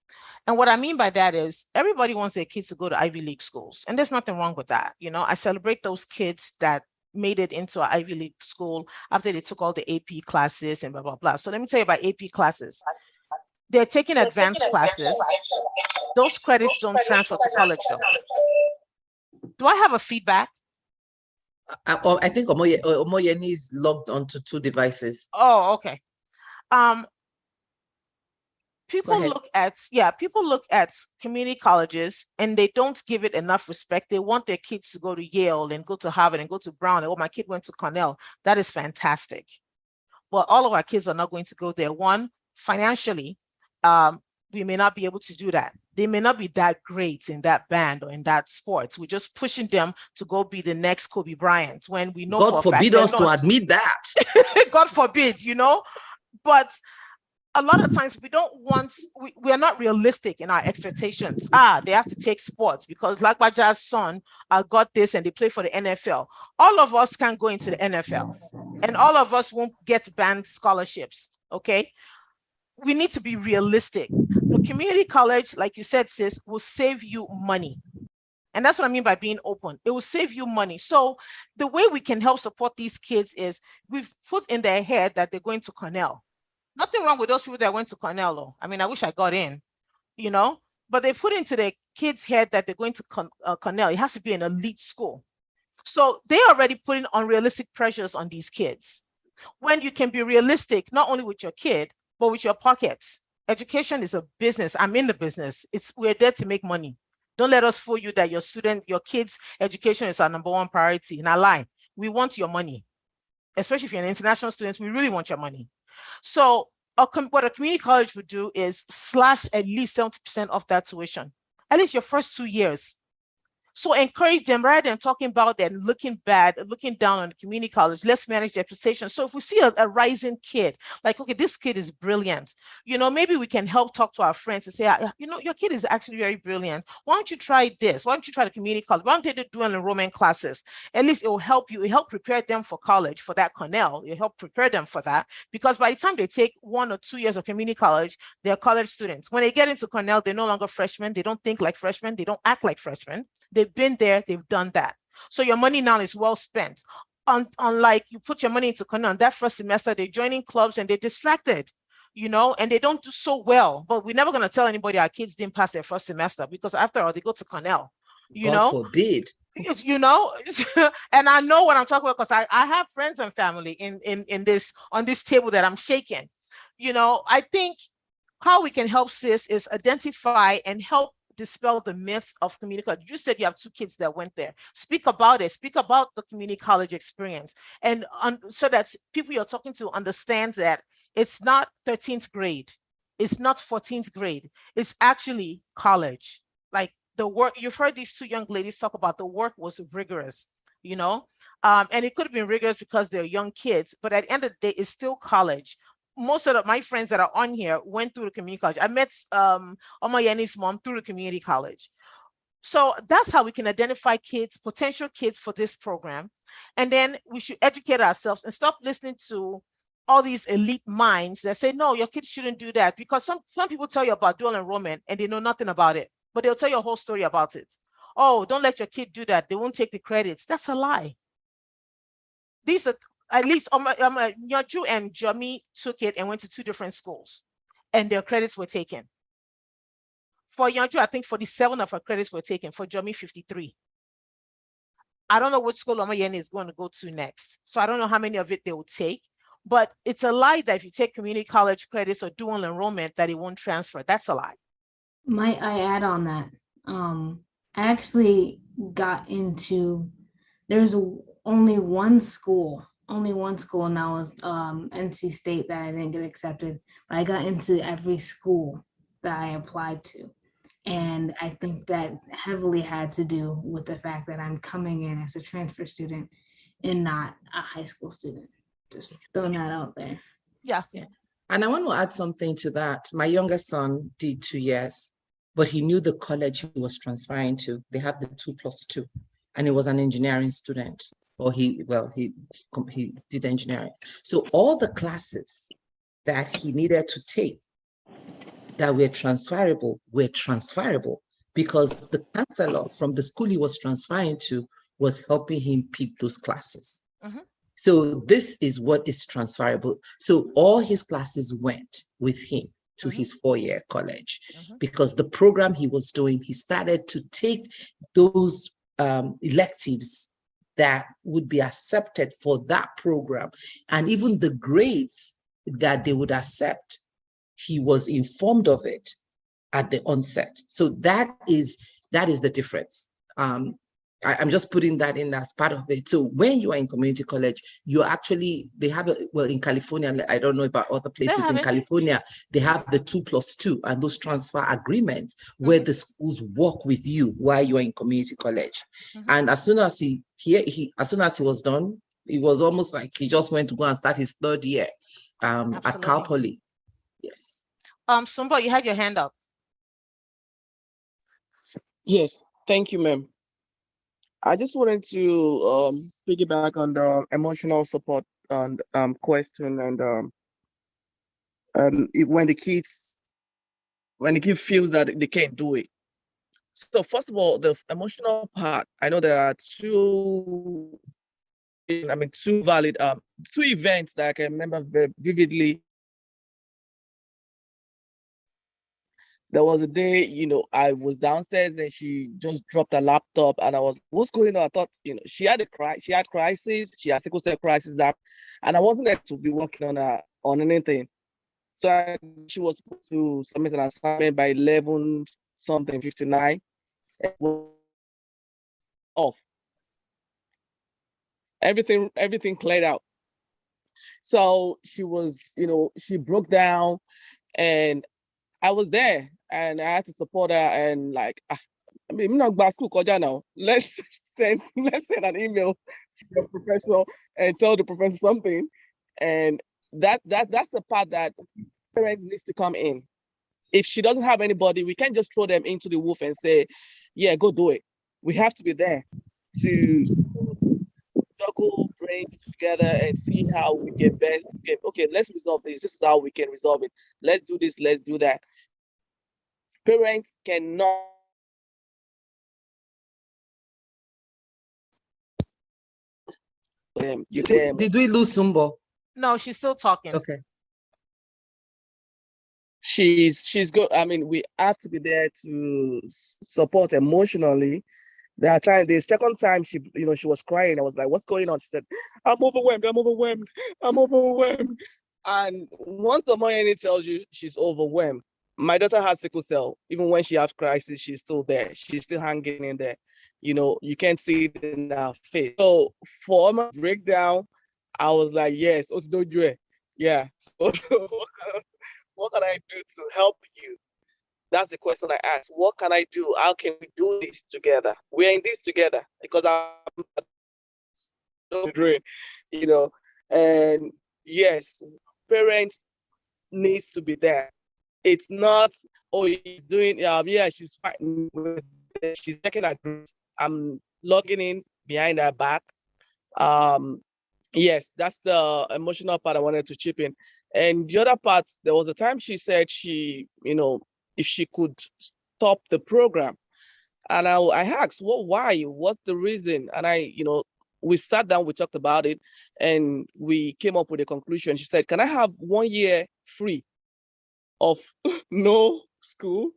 And what I mean by that is everybody wants their kids to go to Ivy League schools, and there's nothing wrong with that. I celebrate those kids that made it into an Ivy League school after they took all the AP classes and blah, blah, blah. So let me tell you about AP classes. They're taking advanced classes. Those credits don't transfer to college though. Do I have a feedback? I think Omoyeni is logged onto 2 devices. Oh, okay. People look at community colleges and they don't give it enough respect. They want their kids to go to Yale and go to Harvard and go to Brown. And, my kid went to Cornell. That is fantastic. But all of our kids are not going to go there. One, financially, we may not be able to do that. They may not be that great in that band or in that sport. We're just pushing them to go be the next Kobe Bryant when we know. God forbid us to admit that. God forbid, But a lot of times we are not realistic in our expectations. They have to take sports because like Baja's son got this and they play for the NFL. All of us can go into the NFL and all of us won't get band scholarships. Okay. We need to be realistic. The community college, like you said, sis, will save you money. And that's what I mean by being open. It will save you money. So the way we can help support these kids is we've put in their head that they're going to Cornell. Nothing wrong with those people that went to Cornell, though. I mean, I wish I got in, but they put into their kids' head that they're going to Cornell. It has to be an elite school. So they're already putting unrealistic pressures on these kids. When you can be realistic, not only with your kid, but with your pockets. Education is a business. I'm in the business. We're there to make money. Don't let us fool you that your kids' education is our number one priority. And I lie. We want your money. Especially if you're an international student, we really want your money. So what a community college would do is slash at least 70% of that tuition, at least your first 2 years. So encourage them rather than talking about that and looking down on the community college. Let's manage the expectations. So if we see a rising kid, like, okay, this kid is brilliant, maybe we can help talk to our friends and say, your kid is actually very brilliant. Why don't you try this? Why don't you try the community college? Why don't they do an enrollment classes? At least it will help you. It help prepare them for college, for that Cornell. It help prepare them for that because by the time they take 1 or 2 years of community college, they're college students. When they get into Cornell, they're no longer freshmen. They don't think like freshmen. They don't act like freshmen. They've been there, they've done that. So your money now is well spent. Unlike you put your money into Cornell, that first semester, they're joining clubs and they're distracted, and they don't do so well. But we're never going to tell anybody our kids didn't pass their first semester because after all, they go to Cornell, God forbid. And I know what I'm talking about because I have friends and family in this, on this table that I'm shaking. I think how we can help sis is identify and help dispel the myth of community college. You said you have 2 kids that went there. Speak about it. Speak about the community college experience. And so that people you're talking to understand that it's not 13th grade. It's not 14th grade. It's actually college. Like the work, you've heard these 2 young ladies talk about the work was rigorous, and it could have been rigorous because they're young kids, but at the end of the day, it's still college. Most of my friends that are on here went through the community college. I met Omoyeni's mom through the community college. So that's how we can identify kids, potential kids for this program. And then we should educate ourselves and stop listening to all these elite minds that say, no, your kids shouldn't do that. Because some people tell you about dual enrollment and they know nothing about it, but they'll tell you a whole story about it. Oh, don't let your kid do that. They won't take the credits. That's a lie. These are, at least Yanju and Jomi took it and went to 2 different schools and their credits were taken. For Yanju, I think 47 of her credits were taken. For Jomi, 53. I don't know which school Omoyeni is going to go to next. So I don't know how many of it they will take, but it's a lie that if you take community college credits or dual enrollment that it won't transfer. That's a lie. Might I add on that? I actually got into, there's only one school, and that was NC State that I didn't get accepted, but I got into every school that I applied to. And I think that heavily had to do with the fact that I'm coming in as a transfer student and not a high school student. Just throwing that out there. Yeah. And I want to add something to that. My youngest son did 2 years, but he knew the college he was transferring to. They had the 2+2, and he was an engineering student. Or he did engineering. So all the classes that he needed to take that were transferable because the counselor from the school he was transferring to was helping him pick those classes. Mm-hmm. So this is what is transferable. So all his classes went with him to his 4-year college because the program he was doing, he started to take those electives that would be accepted for that program. And even the grades that they would accept, he was informed of it at the onset. So that is the difference. I'm just putting that in as part of it. So when you are in community college, you actually, they have, in California, I don't know about other places in California, they have the 2+2 and those transfer agreements where the schools work with you while you are in community college. And as soon as he was done, it was almost like he just went to go and start his 3rd year at Cal Poly. Yes. Sumbo, you had your hand up. Yes, thank you, ma'am. I just wanted to piggyback on the emotional support and question and when the kid feels that they can't do it. So first of all, the emotional part, I know there are two valid two events that I can remember very vividly. There was a day, I was downstairs and she just dropped her laptop and I was, what's going on? I thought, she had she had crisis, she had sickle cell crisis and I wasn't there to be working on anything. So she was supposed to submit an assignment by 11 something 59 off. Everything cleared out. So she was, she broke down and I was there and I had to support her and like, I mean, I'm not about school now. Let's send an email to the professor and tell the professor something. And that's the part that parents needs to come in. If she doesn't have anybody, we can't just throw them into the wolf and say, yeah, go do it. We have to be there to juggle brains together and see how we can best get, okay, let's resolve this. This is how we can resolve it. Let's do this, let's do that. Parents cannot Did we lose Sumbo? No, she's still talking. Okay. She's good. I mean, we have to be there to support emotionally. The second time she was crying, I was like, what's going on? She said, I'm overwhelmed. And once the morning tells you she's overwhelmed, my daughter had sickle cell. Even when she has crisis, she's still there. She's still hanging in there. You can't see it in her face. So for my breakdown, I was like, yes, yeah. So what can I do to help you? That's the question I asked. What can I do? How can we do this together? We're in this together because I'm doing, and yes, parents needs to be there. It's not, oh, he's doing, yeah, she's fighting with it. She's taking a grades. I'm logging in behind her back. Yes, that's the emotional part I wanted to chip in. And the other part, there was a time she said she, if she could stop the program. And I asked, why? What's the reason? And we sat down, we talked about it, and we came up with a conclusion. She said, can I have 1 year free of no school?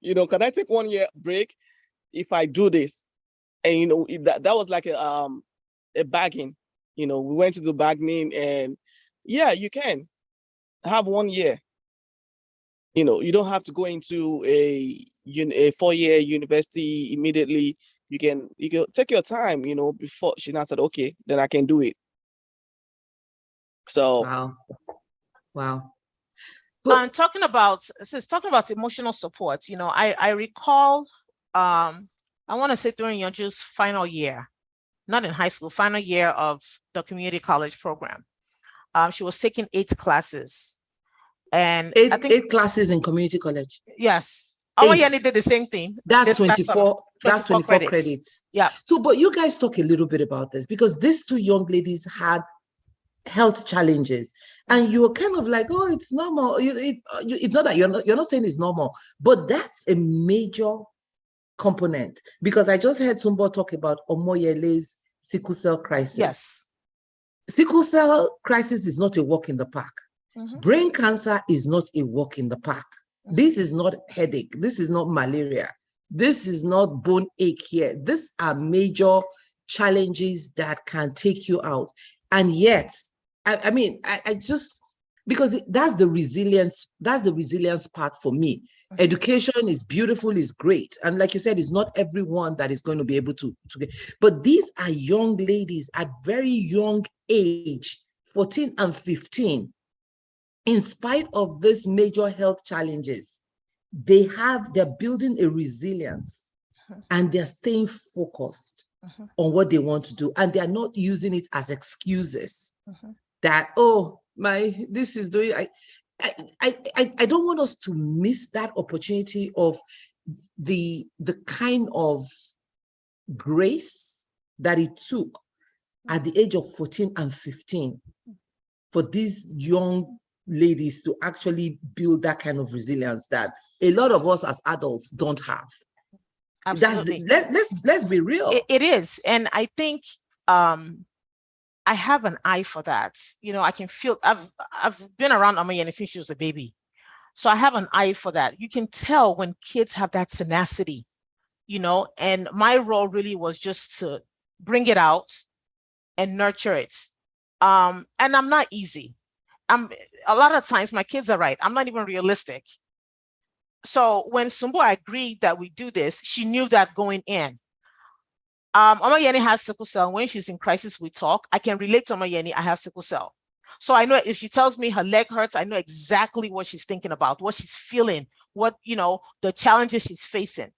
Can I take 1 year break if I do this? And that was like a bargain. We went to the bargaining, and yeah, you can have 1 year. You don't have to go into a 4-year university immediately. You can take your time, before she now said, okay, then I can do it. So Wow. Talking about emotional support, I recall, I want to say during Yanju's final year, not in high school, final year of the community college program. She was taking 8 classes. And eight classes in community college. Yes. Yanju did the same thing. That's 24. That's 24 credits. Yeah. So, but you guys talk a little bit about this because these 2 young ladies had health challenges, and you were kind of like, oh, it's normal. It's not that you're not saying it's normal, but that's a major component because I just heard somebody talk about Omoyele's sickle cell crisis. Yes. Sickle cell crisis is not a walk in the park. Mm-hmm. Brain cancer is not a walk in the park. Mm-hmm. This is not headache. This is not malaria. This is not bone ache here. These are major challenges that can take you out. And yet, I just, because that's the resilience part for me. Mm-hmm. Education is beautiful, is great. And like you said, it's not everyone that is going to be able to get, but these are young ladies at very young age, 14 and 15. In spite of these major health challenges, they're building a resilience, and they're staying focused on what they want to do. And they're not using it as excuses that, oh, this is doing, I don't want us to miss that opportunity of the kind of grace that it took at the age of 14 and 15 for these young ladies to actually build that kind of resilience that a lot of us as adults don't have. Absolutely. Let's be real. It is. And I think I have an eye for that. You know, I can feel, I've been around Amayeni since she was a baby. So I have an eye for that. You can tell when kids have that tenacity, you know, and my role really was just to bring it out and nurture it. And I'm not easy. A lot of times my kids are right. I'm not even realistic. So when Sumbo agreed that we do this, she knew that going in. Omayeni has sickle cell. When she's in crisis, we talk. I can relate to Omayeni. I have sickle cell. So I know if she tells me her leg hurts, I know exactly what she's thinking about, what she's feeling, what, you know, the challenges she's facing.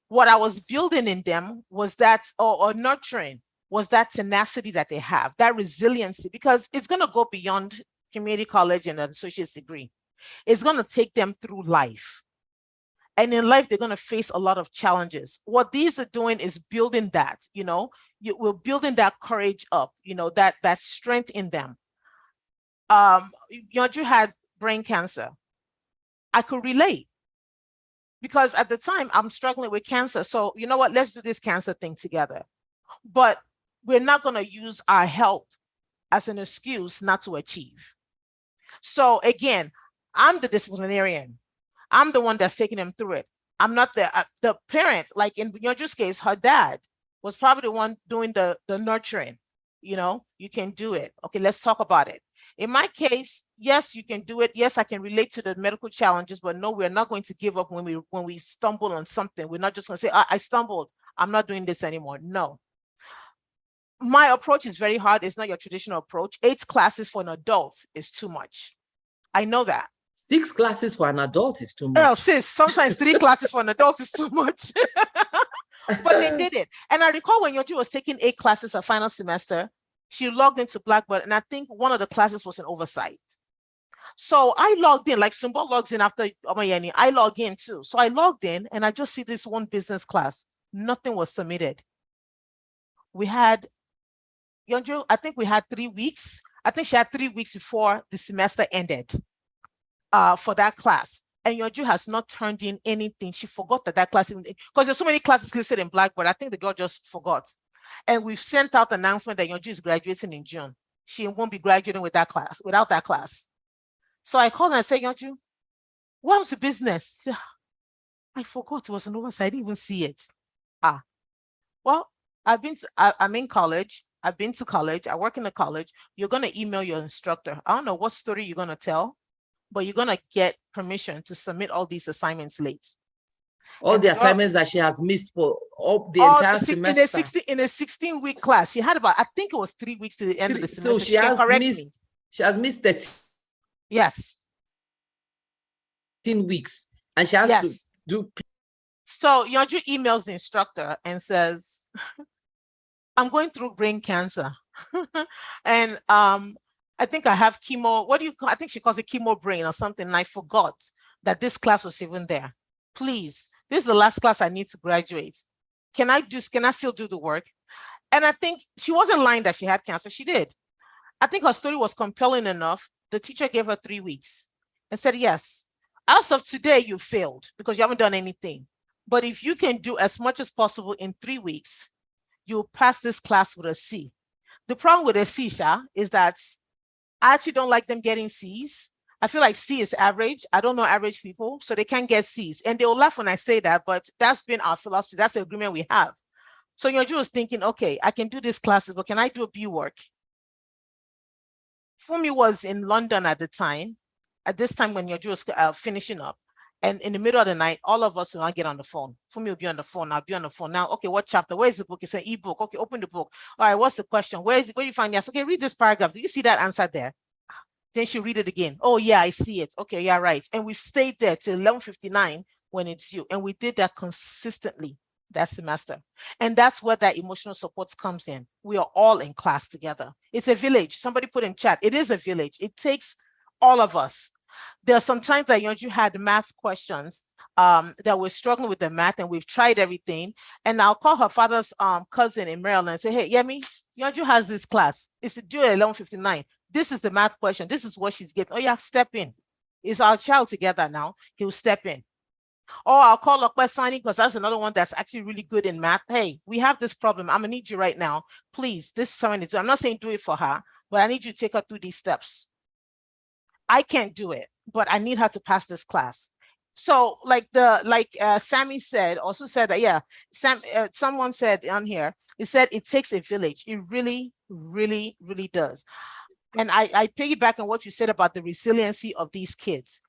What I was building in them was that, or nurturing, was that tenacity that they have, that resiliency, because it's going to go beyond community college and an associate's degree. It's going to take them through life. And in life, they're going to face a lot of challenges. What these are doing is building that, you know, we're building that courage up, you know, that strength in them. Yanju had brain cancer. I could relate because at the time I'm struggling with cancer. So you know what, let's do this cancer thing together. But we're not going to use our health as an excuse not to achieve. So again, I'm the disciplinarian. I'm the one that's taking them through it. I'm not the parent. Like in Yanju's case, her dad was probably the one doing the nurturing. You know, you can do it. Okay, let's talk about it. In my case, yes, you can do it. Yes, I can relate to the medical challenges, but no, we're not going to give up when we stumble on something. We're not just going to say, I stumbled, I'm not doing this anymore. No. My approach is very hard. It's not your traditional approach. 8 classes for an adult is too much. I know that. 6 classes for an adult is too much. Oh, sis, sometimes 3 classes for an adult is too much. But they did it. And I recall when Yanju was taking 8 classes her final semester, she logged into Blackboard, and I think one of the classes was an oversight. So I logged in, like Sumbo logs in after Omayeni, I log in too. So I logged in and I just see this one business class. Nothing was submitted. We had, Yanju, I think we had 3 weeks. I think she had 3 weeks before the semester ended for that class. And Yanju has not turned in anything. She forgot that class, because there's so many classes listed in Blackboard. I think the girl just forgot. And we've sent out an announcement that Yanju is graduating in June. She won't be graduating with that class, without that class. So I called her and said, Yanju, what was the business? She said, I forgot it was an oversight. I didn't even see it. Well, I'm in college. I've been to college. I work in a college. You're going to email your instructor. I don't know what story you're going to tell, but you're going to get permission to submit all these assignments late. All the assignments that she has missed for the entire semester. In a 16-week class, she had about, I think it was 3 weeks to the end of the semester. So she has missed 13. Yes. 13 weeks, and she has to do. So Yanju emails the instructor and says, I'm going through brain cancer. And I think I have chemo. I think she calls it chemo brain or something. And I forgot that this class was even there. Please, this is the last class I need to graduate. Can I still do the work? And I think she wasn't lying that she had cancer. She did. I think her story was compelling enough. The teacher gave her 3 weeks and said, yes, as of today, you failed because you haven't done anything. But if you can do as much as possible in 3 weeks, you'll pass this class with a C. The problem with a C, Sha, is that I actually don't like them getting C's. I feel like C is average. I don't know average people, so they can't get C's. And they'll laugh when I say that, but that's been our philosophy. That's the agreement we have. So Yanju was thinking, okay, I can do these classes, but can I do a B work? Fumi was in London at the time, at this time when Yanju was finishing up. And in the middle of the night, all of us will not get on the phone. Fumi will be on the phone. I'll be on the phone. Now, okay, what chapter? Where is the book? It's an ebook. Okay, open the book. All right, what's the question? Where do you find yes? Okay, read this paragraph. Do you see that answer there? Then she'll read it again. Oh, yeah, I see it. Okay, yeah, right. And we stayed there till 11:59 when it's due. And we did that consistently that semester. And that's where that emotional support comes in. We are all in class together. It's a village. Somebody put in chat. It is a village. It takes all of us. There are some times that Yanju had math questions that we're struggling with the math, and we've tried everything. And I'll call her father's cousin in Maryland and say, hey, Yemi, Yanju has this class. It's due at 11:59. This is the math question. This is what she's getting. Oh yeah, step in. Is our child together now? He'll step in. Or I'll call Okwesani, because that's another one that's actually really good in math. Hey, we have this problem. I'm gonna need you right now. Please, this is something to do. I'm not saying do it for her, but I need you to take her through these steps. I can't do it, but I need her to pass this class. So like Sammy said, also said that, yeah, someone said on here, it said it takes a village. It really, really, really does. And I piggyback on what you said about the resiliency of these kids.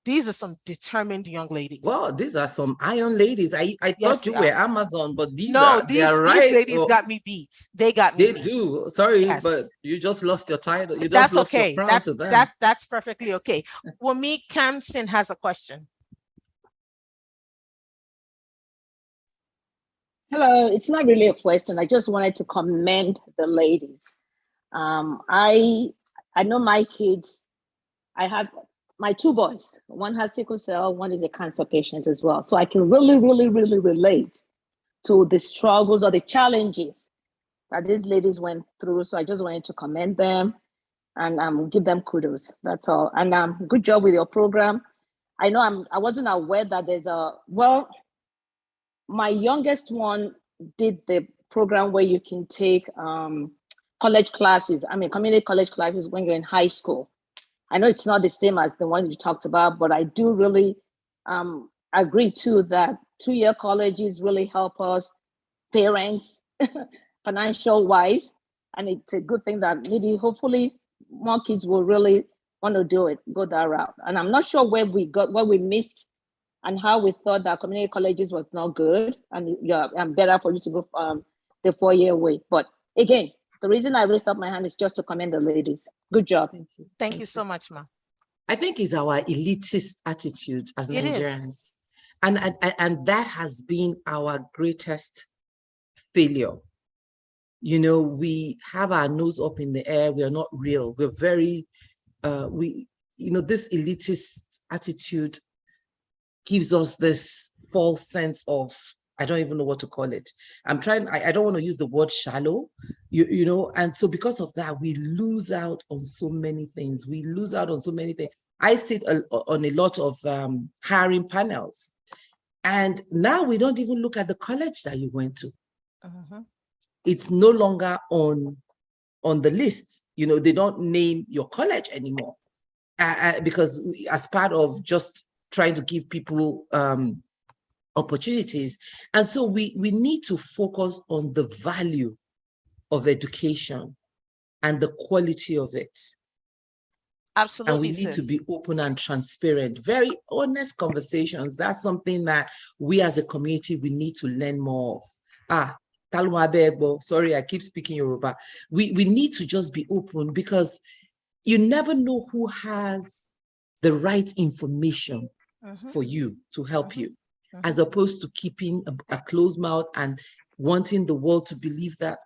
These are some determined young ladies. Well, these are some iron ladies. I thought you were Amazon, but these these ladies got me beat. They got me. They do. Sorry, but you just lost your title. You just lost your crown to them. That's perfectly okay. Wumi Kamsin has a question. Hello, it's not really a question. I just wanted to commend the ladies. I know my kids. I have my two boys. One has sickle cell, one is a cancer patient as well. So I can really, really, really relate to the struggles or the challenges that these ladies went through. So I just wanted to commend them and give them kudos. That's all. And good job with your program. I know I wasn't aware that there's my youngest one did the program where you can take college classes, community college classes when you're in high school. I know it's not the same as the one you talked about, but I do really agree too that 2-year colleges really help us parents financial wise. And it's a good thing that maybe hopefully more kids will really want to go that route. And I'm not sure where we missed and how we thought that community colleges was not good and better for you to go the 4-year way. But again, the reason I raised up my hand is just to commend the ladies. Good job. Thank you so much, Ma. I think it's our elitist attitude as Nigerians. And that has been our greatest failure. You know, we have our nose up in the air. We are not real. We're very, this elitist attitude gives us this false sense of, I don't even know what to call it. I don't want to use the word shallow, and so because of that, we lose out on so many things. I sit on a lot of hiring panels, and now we don't even look at the college that you went to. Uh-huh. It's no longer on the list. They don't name your college anymore because as part of just trying to give people opportunities. And so we need to focus on the value of education and the quality of it. Absolutely. And we need to be open and transparent, very honest conversations. That's something that we as a community, we need to learn more of. Sorry, I keep speaking Yoruba. We need to just be open because you never know who has the right information for you to help you, as opposed to keeping a closed mouth and wanting the world to believe that,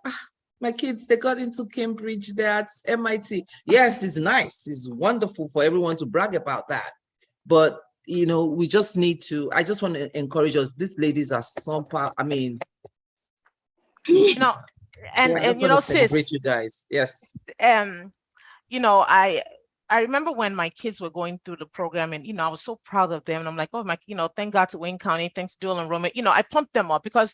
my kids, they got into Cambridge, they're at MIT. Yes, it's nice. It's wonderful for everyone to brag about that. But, we just need to, I just want to encourage us. These ladies are somehow, sis, you guys. Yes. I remember when my kids were going through the program and, I was so proud of them. And I'm like, oh my, thank God to Wayne County, thanks to dual enrollment. I pumped them up because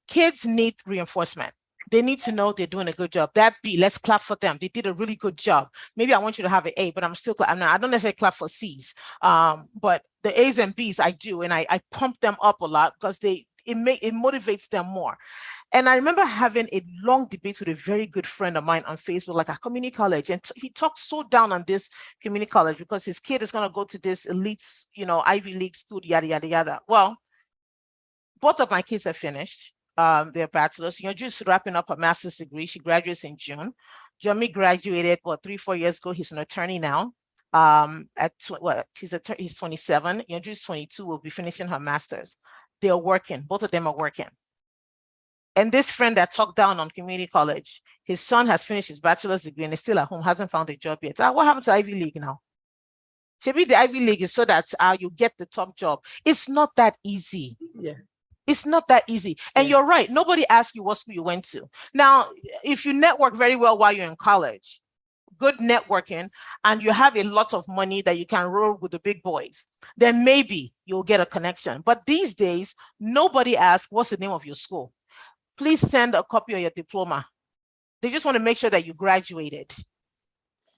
kids need reinforcement. They need to know they're doing a good job. That B, let's clap for them. They did a really good job. Maybe I want you to have an A, but I don't necessarily clap for C's. But the A's and B's I do. And I pump them up a lot because it motivates them more. And I remember having a long debate with a very good friend of mine on Facebook, like a community college. And he talked so down on this community college because his kid is going to go to this elite, Ivy League school, yada, yada, yada. Well, both of my kids have finished their bachelor's. Just wrapping up a master's degree. She graduates in June. Jomi graduated, 3-4 years ago. He's an attorney now. He's 27. Yanju's 22, will be finishing her master's. They're working. Both of them are working. And this friend that talked down on community college, his son has finished his bachelor's degree and is still at home, hasn't found a job yet. What happened to Ivy League now? Maybe the Ivy League is so that you get the top job. It's not that easy. Yeah. It's not that easy. And Yeah. you're right. Nobody asked you what school you went to. Now, if you network very well while you're in college, good networking, and you have a lot of money that you can roll with the big boys, then maybe you'll get a connection. But these days, nobody asks, what's the name of your school? Please send a copy of your diploma. They just want to make sure that you graduated.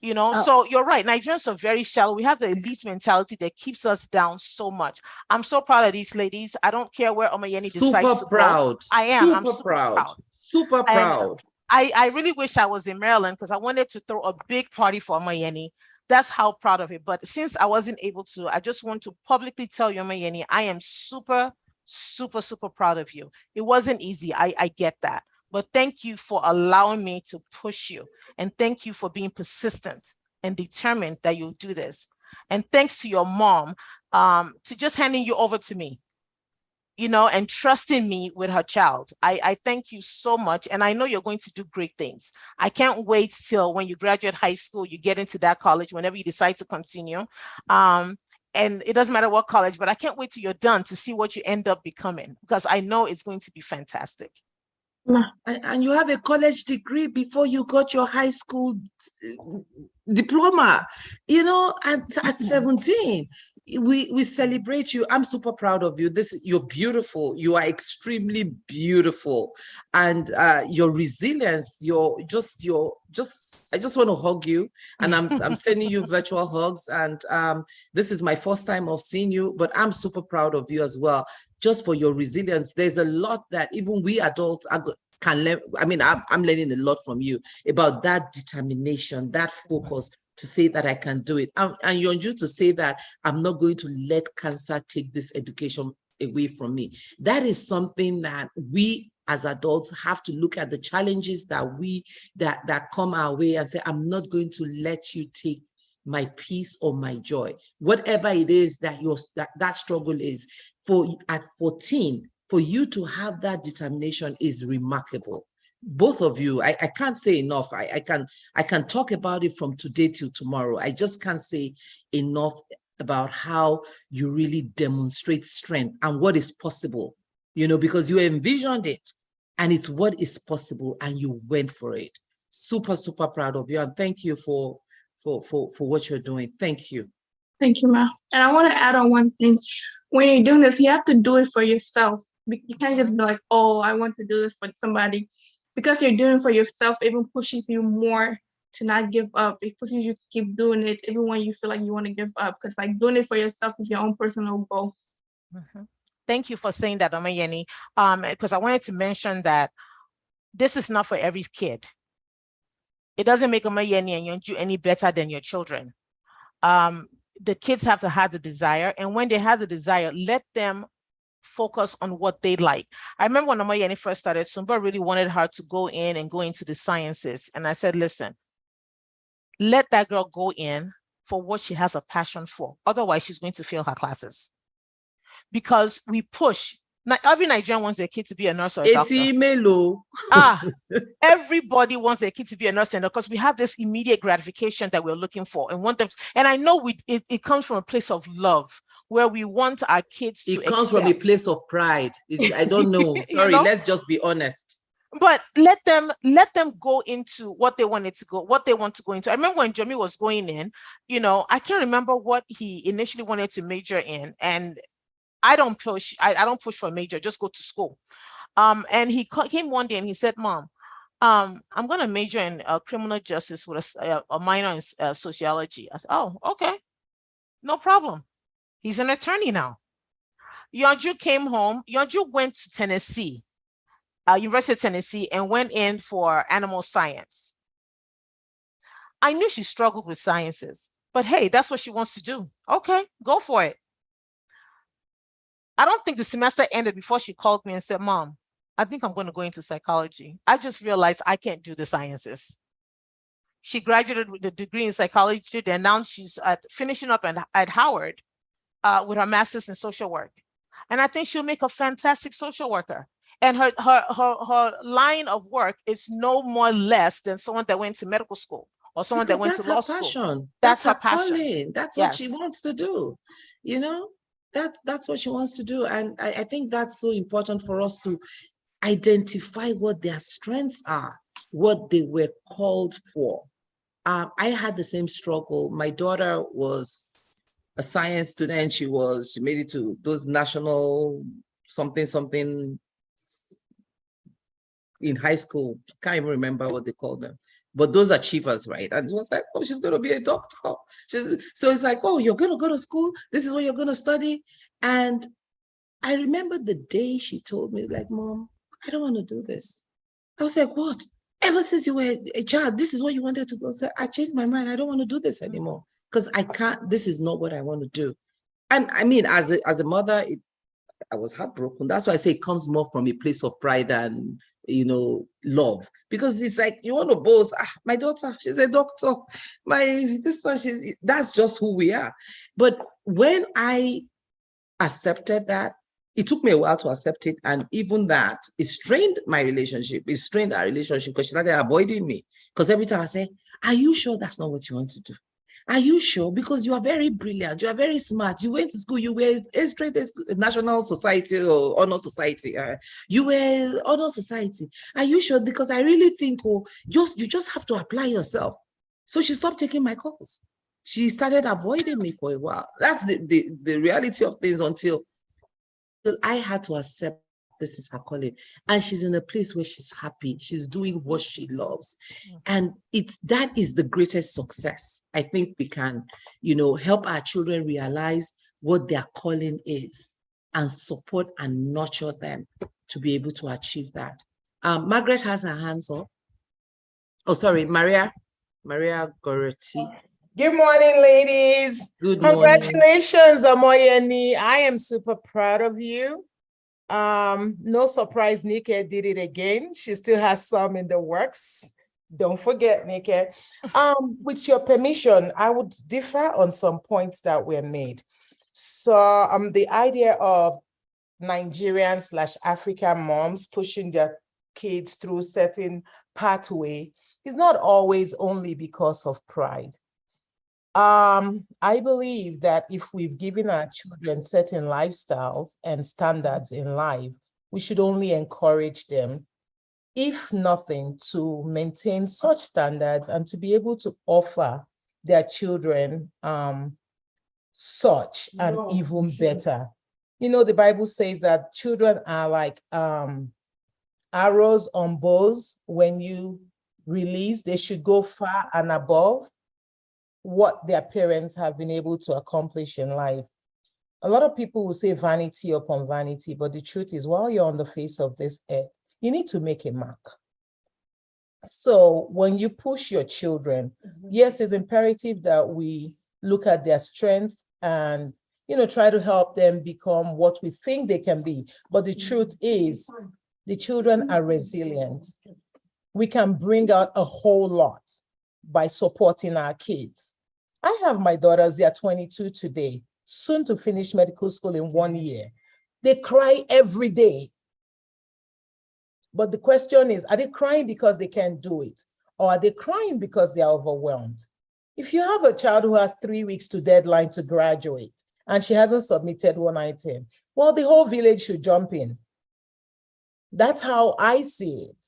You know, so you're right. Nigerians are very shallow. We have the elite mentality that keeps us down so much. I'm so proud of these ladies. I don't care where Omoyeni decides to proud. go. I am. I'm super proud. Super proud. I really wish I was in Maryland because I wanted to throw a big party for Omoyeni. That's how proud of it. But since I wasn't able to, I just want to publicly tell you, Omoyeni, I am super, super, super proud of you. It wasn't easy. I get that. But thank you for allowing me to push you. And thank you for being persistent and determined that you'll do this. And thanks to your mom to just handing you over to me, you know, and trusting me with her child. I thank you so much. And I know you're going to do great things. I can't wait till when you graduate high school, you get into that college, whenever you decide to continue. And it doesn't matter what college, but I can't wait till you're done to see what you end up becoming, because I know it's going to be fantastic. And you have a college degree before you got your high school diploma, you know, at 17. We celebrate you. I'm super proud of you. You're beautiful. You are extremely beautiful, and your resilience. I just want to hug you, and I'm sending you virtual hugs. And this is my first time of seeing you, but I'm super proud of you as well, just for your resilience. There's a lot that even we adults can learn. I mean, I'm learning a lot from you about that determination, that focus, to say that I can do it. And Yanju, to say that I'm not going to let cancer take this education away from me. That is something that we as adults have to look at, the challenges that come our way, and say, I'm not going to let you take my peace or my joy. Whatever it is that that struggle is. At 14, for you to have that determination is remarkable. Both of you, I can't say enough. I can talk about it from today till tomorrow. I just can't say enough about how you really demonstrate strength and what is possible, you know, because you envisioned it and it's what is possible and you went for it. Super, super proud of you. And thank you for what you're doing. Thank you. Thank you, Ma. And I want to add on one thing. When you're doing this, you have to do it for yourself. You can't just be like, oh, I want to do this for somebody. Because you're doing it for yourself, it even pushes you more to not give up. It pushes you to keep doing it even when you feel like you want to give up. Because like doing it for yourself is your own personal goal. Mm-hmm. Thank you for saying that, Omoyeni. Because I wanted to mention that this is not for every kid. It doesn't make Omoyeni and Yanju any better than your children. The kids have to have the desire, and when they have the desire, let them focus on what they like. I remember when Omoyeni first started, Sumba really wanted her to go into the sciences. And I said, listen, let that girl go in for what she has a passion for. Otherwise, she's going to fail her classes. Because we push. Now, every Nigerian wants their kid to be a nurse or a doctor. Everybody wants their kid to be a nurse, because we have this immediate gratification that we're looking for and want them. And I know it comes from a place of love, where we want our kids to excel. It comes from a place of pride. I don't know. Sorry, you know? Let's just be honest. But let them go into what they want to go into. I remember when Jimmy was going in, you know, I can't remember what he initially wanted to major in. And I don't push for a major, just go to school. And he came one day and he said, Mom, I'm going to major in criminal justice with a minor in sociology. I said, oh, okay, no problem. He's an attorney now. Yanju came home. Yanju went to Tennessee, University of Tennessee, and went in for animal science. I knew she struggled with sciences, but hey, that's what she wants to do. Okay, go for it. I don't think the semester ended before she called me and said, Mom, I think I'm going to go into psychology. I just realized I can't do the sciences. She graduated with a degree in psychology, then now she's finishing up at Howard with her master's in social work. And I think she'll make a fantastic social worker. And her line of work is no more less than someone that went to medical school or someone that Because went that's to law her school. passion. That's her calling. passion. That's what she Yes. wants to do. You know, that's what she wants to do. And I think that's so important for us to identify what their strengths are, what they were called for. I had the same struggle. My daughter was a science student. She made it to those national something in high school. Can't even remember what they call them, but those achievers, right? And it was like, oh, she's going to be a doctor. So it's like, oh, you're going to go to school. This is what you're going to study. And I remember the day she told me, like, Mom, I don't want to do this. I was like, what? Ever since you were a child, this is what you wanted to go. So I changed my mind. I don't want to do this anymore because I can't. This is not what I want to do. And I mean, as a mother, I was heartbroken. That's why I say it comes more from a place of pride and, love, because it's like you want to boast. My daughter, she's a doctor. That's just who we are. But when I accepted that, it took me a while to accept it. And even that, it strained my relationship. It strained our relationship because she started avoiding me. Because every time I say, are you sure that's not what you want to do? Are you sure? Because you are very brilliant. You are very smart. You went to school. You were a straight National Society or Honor Society. You were Honor Society. Are you sure? Because I really think, you just have to apply yourself. So she stopped taking my calls. She started avoiding me for a while. That's the reality of things until I had to accept this is her calling. And she's in a place where she's happy. She's doing what she loves. And that is the greatest success. I think we can, help our children realize what their calling is and support and nurture them to be able to achieve that. Margaret has her hands up. Oh, sorry, Maria Goretti. Good morning, ladies. Good morning. Congratulations, Amoyeni. I am super proud of you. No surprise, Nike did it again. She still has some in the works. Don't forget, Nike. With your permission, I would differ on some points that were made. So the idea of Nigerian/African moms pushing their kids through certain pathway is not always only because of pride. I believe that if we've given our children certain lifestyles and standards in life, we should only encourage them, if nothing, to maintain such standards and to be able to offer their children such and even better. The Bible says that children are like arrows on bows. When you release, they should go far and above what their parents have been able to accomplish in life. A lot of people will say vanity upon vanity, but the truth is, while you're on the face of this earth, you need to make a mark. So when you push your children, yes, it's imperative that we look at their strength and, try to help them become what we think they can be. But the truth is, the children are resilient. We can bring out a whole lot by supporting our kids. I have my daughters, they are 22 today, soon to finish medical school in 1 year. They cry every day. But the question is, are they crying because they can't do it? Or are they crying because they are overwhelmed? If you have a child who has 3 weeks to deadline to graduate and she hasn't submitted one item, well, the whole village should jump in. That's how I see it.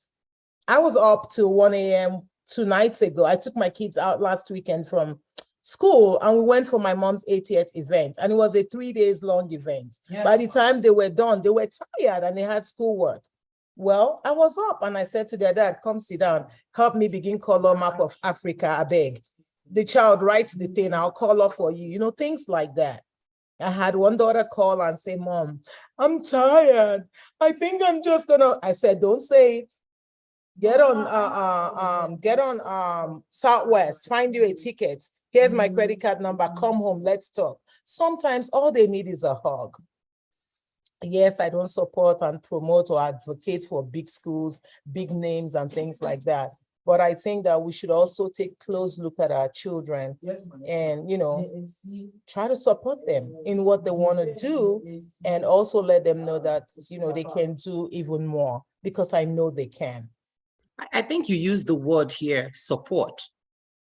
I was up till 1 a.m. 2 nights ago. I took my kids out last weekend from school and we went for my mom's 80th event, and it was a 3 days long event. Yeah. By the time they were done, they were tired and they had schoolwork. Well, I was up and I said to their dad, come sit down, help me begin color map of Africa, I beg. The child writes the thing, I'll color for you, things like that. I had one daughter call and say, Mom, I'm tired. I think I'm just gonna, I said, don't say it. Get on Southwest, find you a ticket. Here's my credit card number, come home, let's talk. Sometimes all they need is a hug. Yes, I don't support and promote or advocate for big schools, big names and things like that. But I think that we should also take a close look at our children and, try to support them in what they want to do, and also let them know that, they can do even more, because I know they can. I think you used the word here, support.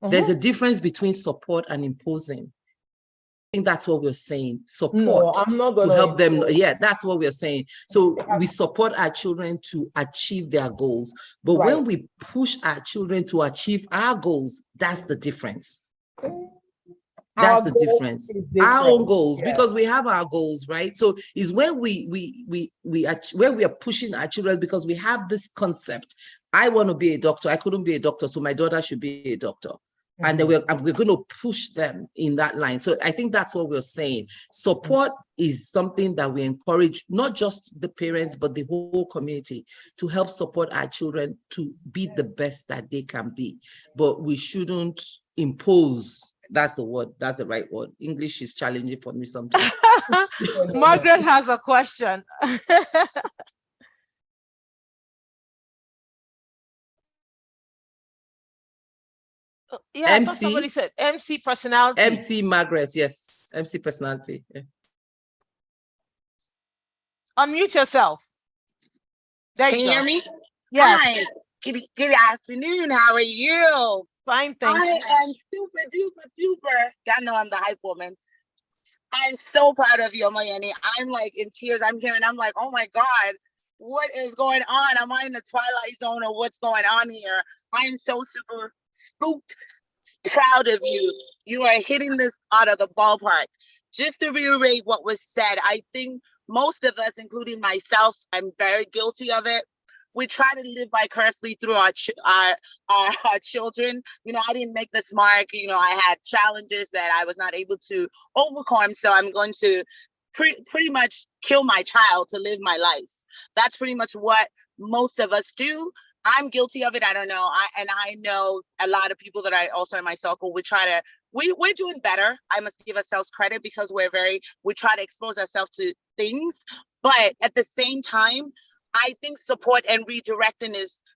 There's a difference between support and imposing. I think that's what we're saying. Support No, I'm not to gonna help them. impose. Yeah, that's what we're saying. So we support our children to achieve their goals. But Right. when we push our children to achieve our goals, that's the difference. That's Our the goal difference. is Our own different. goals, Yeah. because we have our goals, right? So it's when where we are pushing our children, because we have this concept. I want to be a doctor. I couldn't be a doctor, so my daughter should be a doctor. And then we're going to push them in that line. So I think that's what we're saying. Support is something that we encourage, not just the parents, but the whole community, to help support our children to be the best that they can be. But we shouldn't impose. That's the word. That's the right word. English is challenging for me sometimes. Margaret has a question. Yeah, I thought somebody said MC personality. MC Margaret, yes. MC personality. Yeah. Unmute yourself. There Can you you go. hear me? Yes. Hi. Good afternoon. How are you? Fine, thank you. I am super duper duper. Y'all know I'm the hype woman. I'm so proud of you, Amayani. I'm like in tears. I'm like, oh my God, what is going on? Am I in the twilight zone or what's going on here? I am so super spooked, proud of you. You are hitting this out of the ballpark. Just to reiterate what was said, I think most of us, including myself, I'm very guilty of it. We try to live vicariously through our children. You know, I didn't make this mark. You know, I had challenges that I was not able to overcome. So I'm going to pretty much kill my child to live my life. That's pretty much what most of us do. I'm guilty of it. I don't know. I know a lot of people that I also in my circle, we're doing better. I must give ourselves credit because we try to expose ourselves to things. But at the same time, I think support and redirecting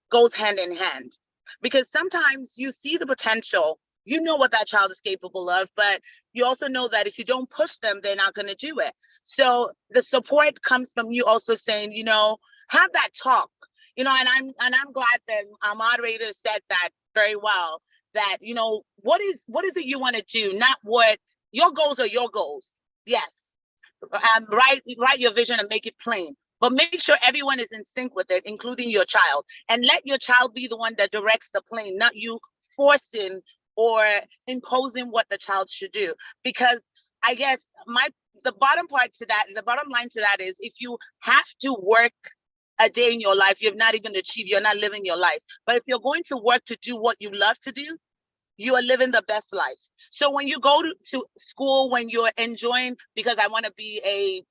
goes hand in hand, because sometimes you see the potential, you know what that child is capable of, but you also know that if you don't push them, they're not going to do it. So the support comes from you also saying, you know, have that talk, you know, and I'm glad that our moderator said that very well, that, you know, what is it you want to do? Not what your goals are your goals. Yes. Write your vision and make it plain. But make sure everyone is in sync with it, including your child. And let your child be the one that directs the plane, not you forcing or imposing what the child should do. Because I guess the bottom line to that is, if you have to work a day in your life, you've not even achieved, you're not living your life. But if you're going to work to do what you love to do, you are living the best life. So when you go to school, when you're enjoying, because I want to be a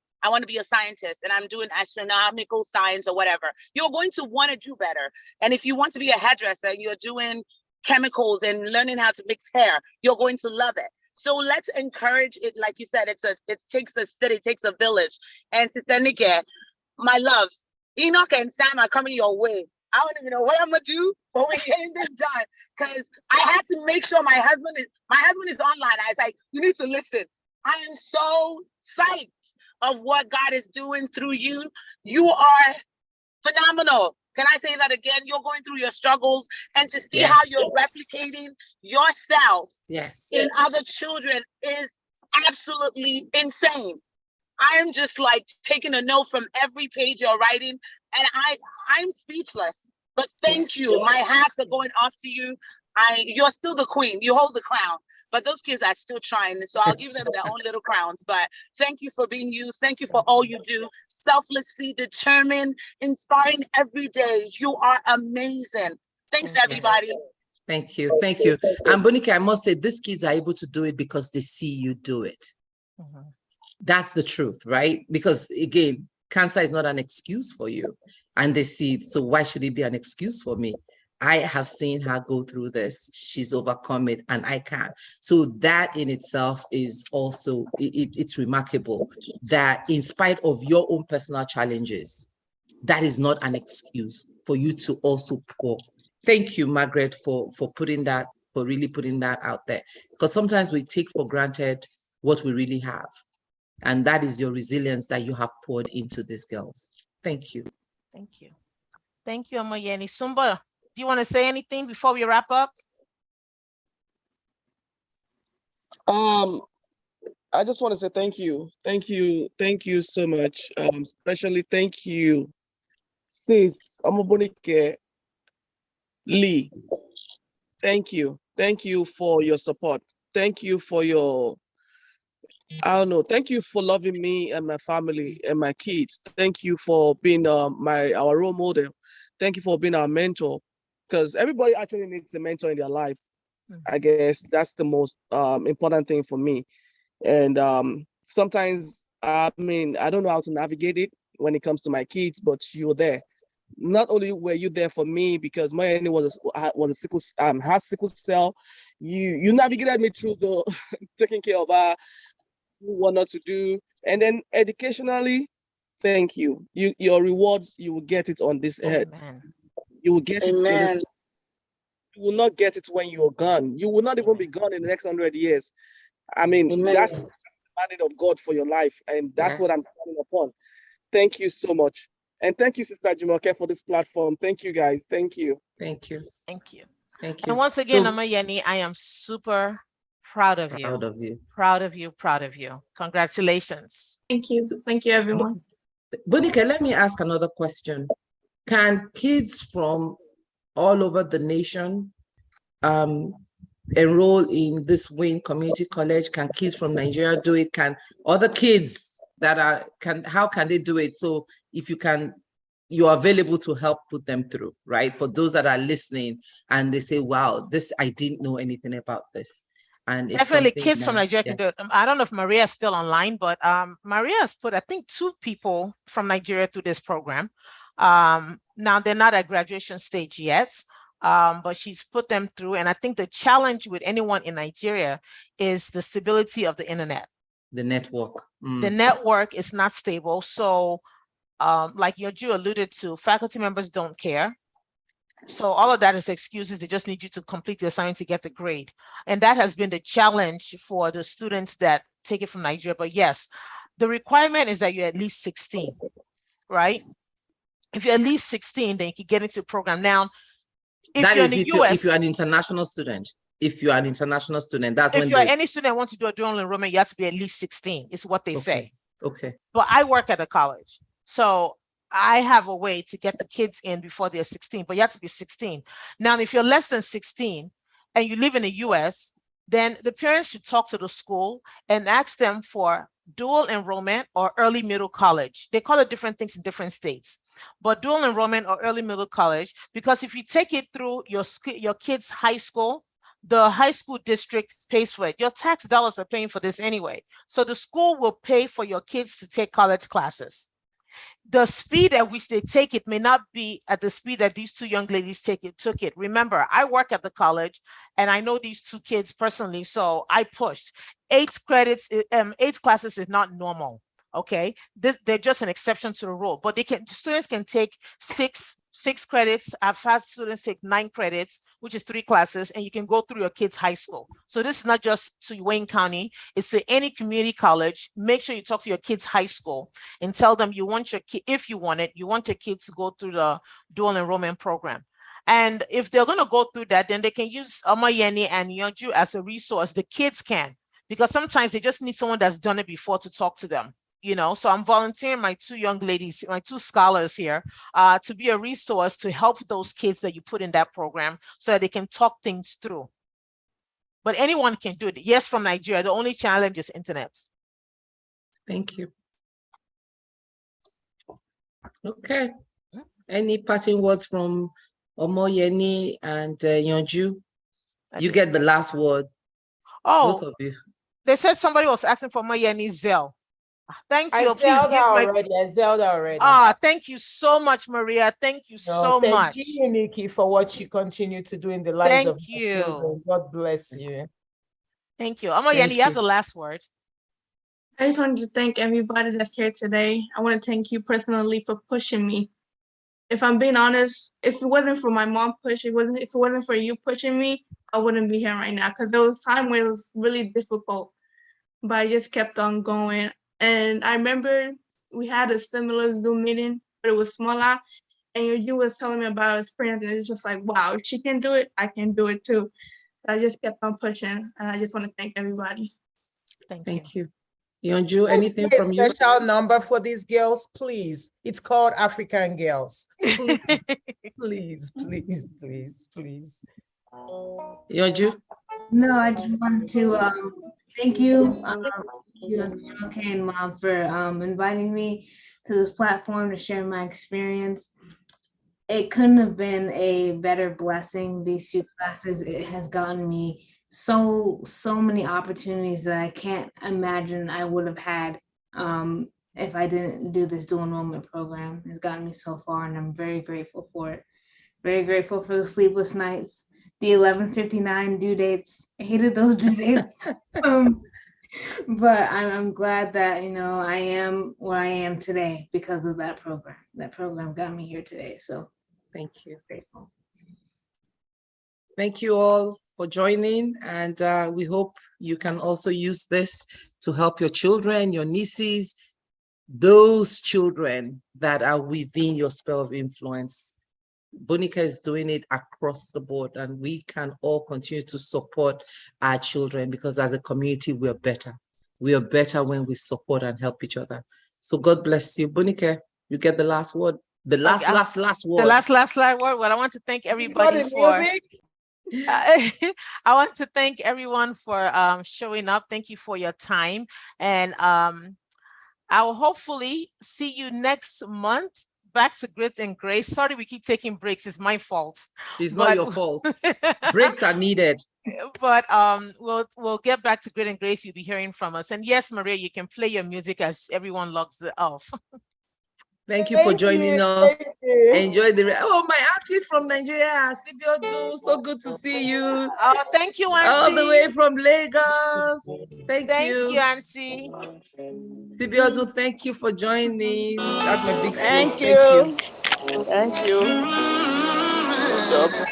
scientist and I'm doing astronomical science or whatever, you're going to want to do better. And if you want to be a hairdresser and you're doing chemicals and learning how to mix hair, you're going to love it. So let's encourage it. Like you said, it takes a city, it takes a village. And Sister Nike, my love, Enoch and Sam are coming your way. I don't even know what I'm gonna do, but we're getting this done. Because I had to make sure my husband is online. I was like, you need to listen. I am so psyched of what God is doing through you. You are phenomenal. Can I say that again? You're going through your struggles, and to see how you're replicating yourself in other children is absolutely insane. I am just like taking a note from every page you're writing, and I'm speechless. But thank you. My hats are going off to you. You're still the queen. You hold the crown. But those kids are still trying, so I'll give them their own little crowns. But thank you for being you. Thank you for all you do. Selflessly determined, inspiring every day. You are amazing. Thanks, everybody. Thank you. Thank you. And Bonika, I must say, these kids are able to do it because they see you do it. That's the truth, right? Because again, cancer is not an excuse for you. And they see it. So why should it be an excuse for me? I have seen her go through this. She's overcome it, and I can. So that in itself is also, it's remarkable that in spite of your own personal challenges, that is not an excuse for you to also pour. Thank you, Margaret, for really putting that out there. Because sometimes we take for granted what we really have. And that is your resilience that you have poured into these girls. Thank you. Thank you. Thank you, Amayeni. Sumba, do you want to say anything before we wrap up? I just want to say thank you. Thank you so much. Especially thank you, sis Omobonike Lee. Thank you. Thank you for your support. Thank you for your, I don't know, thank you for loving me and my family and my kids. Thank you for being our role model. Thank you for being our mentor. Because everybody actually needs a mentor in their life. I guess that's the most important thing for me. And sometimes, I mean, I don't know how to navigate it when it comes to my kids, but you're there. Not only were you there for me because Mayani was a sickle has sickle cell, you navigated me through the taking care of her, what not to do, and then educationally, thank you. Your rewards, you will get it on this earth. You will get it in this. You will not get it when you're gone. You will not even be gone in the next 100 years. I mean, that's the mandate of God for your life, and that's what I'm calling upon. Thank you so much. And thank you, Sister Jumoke, for this platform. Thank you, guys. Thank you. Thank you. Thank you. Thank you. And once again, Amayeni, I am super proud of you. Proud of you. Proud of you. Proud of you. Congratulations. Thank you. Thank you, everyone. Bonika, let me ask another question. Can kids from all over the nation enroll in this Wayne Community College? Can kids from Nigeria do it? Can other kids that how can they do it? So if you can, you're available to help put them through, right? For those that are listening and they say, wow, I didn't know anything about this. And definitely kids from Nigeria can do it. I don't know if Maria is still online, but Maria has put, I think, 2 people from Nigeria through this program. Now they're not at graduation stage yet, but she's put them through. And I think the challenge with anyone in Nigeria is the stability of the internet. The network. The network is not stable. So like Yanju alluded to, faculty members don't care. So all of that is excuses. They just need you to complete the assignment to get the grade. And that has been the challenge for the students that take it from Nigeria. But yes, the requirement is that you're at least 16, right? If you're at least 16, then you can get into the program. Now, if you're in the US, if you're an international student, that's if you're any student that wants to do a dual enrollment, you have to be at least 16, is what they say. Okay. But I work at a college. So I have a way to get the kids in before they're 16, but you have to be 16. Now, if you're less than 16 and you live in the US, then the parents should talk to the school and ask them for dual enrollment or early middle college. They call it different things in different states, but dual enrollment or early middle college, because if you take it through your kids' high school, the high school district pays for it. Your tax dollars are paying for this anyway. So the school will pay for your kids to take college classes. The speed at which they take it may not be at the speed that these 2 young ladies took it. Remember, I work at the college and I know these 2 kids personally, so I pushed. 8 credits, 8 classes is not normal, okay? They're just an exception to the rule, but students can take 6 credits. I've had students take 9 credits, which is 3 classes, and you can go through your kids' high school. So this is not just to Wayne County, it's to any community college. Make sure you talk to your kids' high school and tell them you want your kid, if you want it, you want your kids to go through the dual enrollment program. And if they're going to go through that, then they can use Amayeni and Yanju as a resource. The kids can, because sometimes they just need someone that's done it before to talk to them. So I'm volunteering my 2 young ladies, my 2 scholars here, to be a resource to help those kids that you put in that program so that they can talk things through. But anyone can do it. Yes, from Nigeria. The only challenge is internet. Thank you. Okay. Any parting words from Omoyeni and Yanju? You get the last word. Oh, both of you. They said somebody was asking for Omoyeni's Zelle. Thank you. I zelled already. Thank you so much, Maria. Thank you so much. Thank you, Nikki, for what you continue to do in the lives of children. God bless you. Thank you. Amayeni, you have the last word. I just wanted to thank everybody that's here today. I want to thank you personally for pushing me. If I'm being honest, if it wasn't for my mom push, if it wasn't for you pushing me, I wouldn't be here right now, because there was a time where it was really difficult, but I just kept on going. And I remember we had a similar Zoom meeting, but it was smaller, and you was telling me about experience, and it's just like, wow, if she can do it, I can do it too. So I just kept on pushing, and I just want to thank everybody. Thank you. Yanju, Can anything play from a you? special number for these girls, please. It's called African Girls. Please, please, please, please. Yanju? No, I just want to thank you, you and okay, and Mom for inviting me to this platform to share my experience. It couldn't have been a better blessing. These 2 classes, it has gotten me so many opportunities that I can't imagine I would have had if I didn't do this dual enrollment program. It's gotten me so far, and I'm very grateful for it. Very grateful for the sleepless nights, the 11:59 due dates. I hated those due dates. But I'm glad that, I am where I am today because of that program. That program got me here today. So thank you. Grateful. Thank you all for joining, and we hope you can also use this to help your children, your nieces, those children that are within your sphere of influence. Bonica is doing it across the board, and we can all continue to support our children, because as a community, we are better. We are better when we support and help each other. So God bless you. Bonica, you get the last word. The last word. The last word. Well, I want to thank everybody for music. I want to thank everyone for showing up. Thank you for your time. And I will hopefully see you next month. Back to Grit and Grace. Sorry, we keep taking breaks. It's my fault. It's not your fault. Breaks are needed. But we'll get back to Grit and Grace. You'll be hearing from us. And yes, Maria, you can play your music as everyone logs it off. Thank you for joining us. Enjoy the my auntie from Nigeria, Sibiodu. So good to see you. Oh, thank you, auntie. All the way from Lagos. Thank you. Thank you, auntie. Sibiodu, thank you for joining. That's my big sis. Thank you. Thank you. Okay.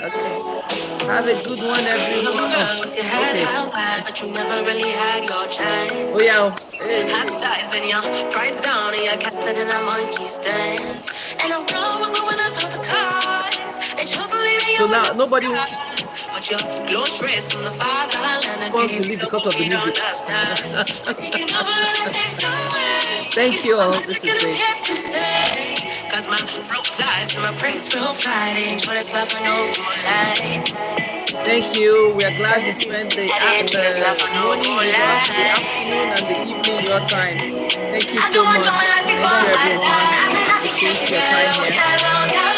Have a good one, everyone. Okay. But you never really had your chance. Oh yeah. Hey. Outside, then your pride's down and you're casted in a monkey's dance. And I'm wrong with the winners of the cards. They chose to leave me. So now nobody but your close dress from the fatherland wants to leave because of the music. Thank you all. This is great. Cause my fruit flies and my praise real Friday. Enjoy this life and no more life. Thank you. We are glad you spent the morning with us, the afternoon and the evening your time. Thank you so much. Thank you, everyone. Appreciate your time here.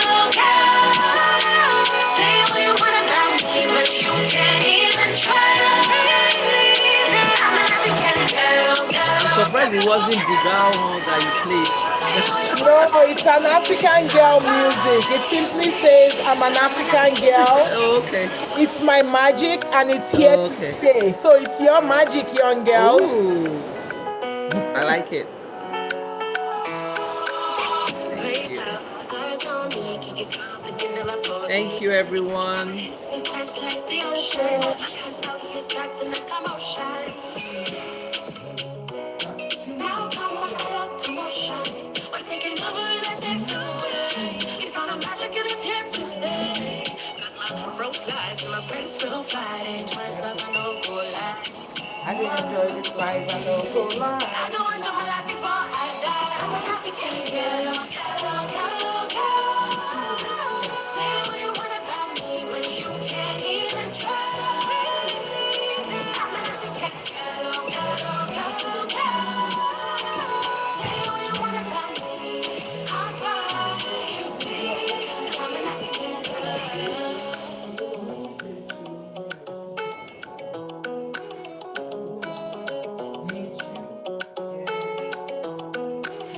Say what you want about me, but you can't even try to I'm surprised it wasn't Bugal that you played. No, it's an African girl music. It simply says, I'm an African girl. Oh, okay. It's my magic and it's here to stay. So it's your magic, young girl. Ooh. I like it. Thank you, everyone. Now come on, come on, shine. We're taking over and I take the way. You found a magic and it's here to stay. Cause my throat flies and my prince will fly. Enjoy this life, I know go lie. I do enjoy this life, I know go lie. I know enjoy my life before I die. I'm an African girl. Say what you want about me, but you can't even try to read me. I'm an African girl. Say what you want about me. I'm fine, you see, 'cause I'm an African girl.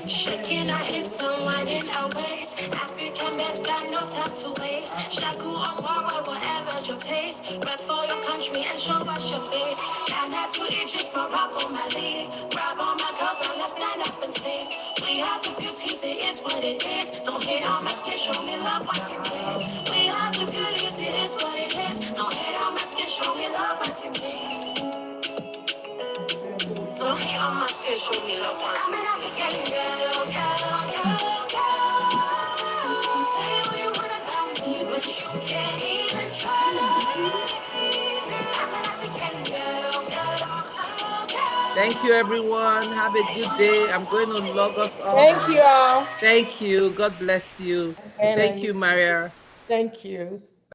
Shaking our hips, unwinding our waist. African babes got no time to waste. Shaku or Guara, whatever your taste. Rap for your country and show us your face. Ghana to Egypt, Morocco, Mali. Grab on my girls and let's stand up and sing. We have the beauties, it is what it is. Don't hate on my skin, show me love once you take. We have the beauties, it is what it is. Don't hate on my skin, show me love once you take. So hate on my skin, show me love once. I'm an African girl. Say what you want about me, but you can't even try to. Thank you, everyone. Have a good day. I'm going to log us off. Thank you all. Thank you. God bless you. And Thank you, Maria. Thank you.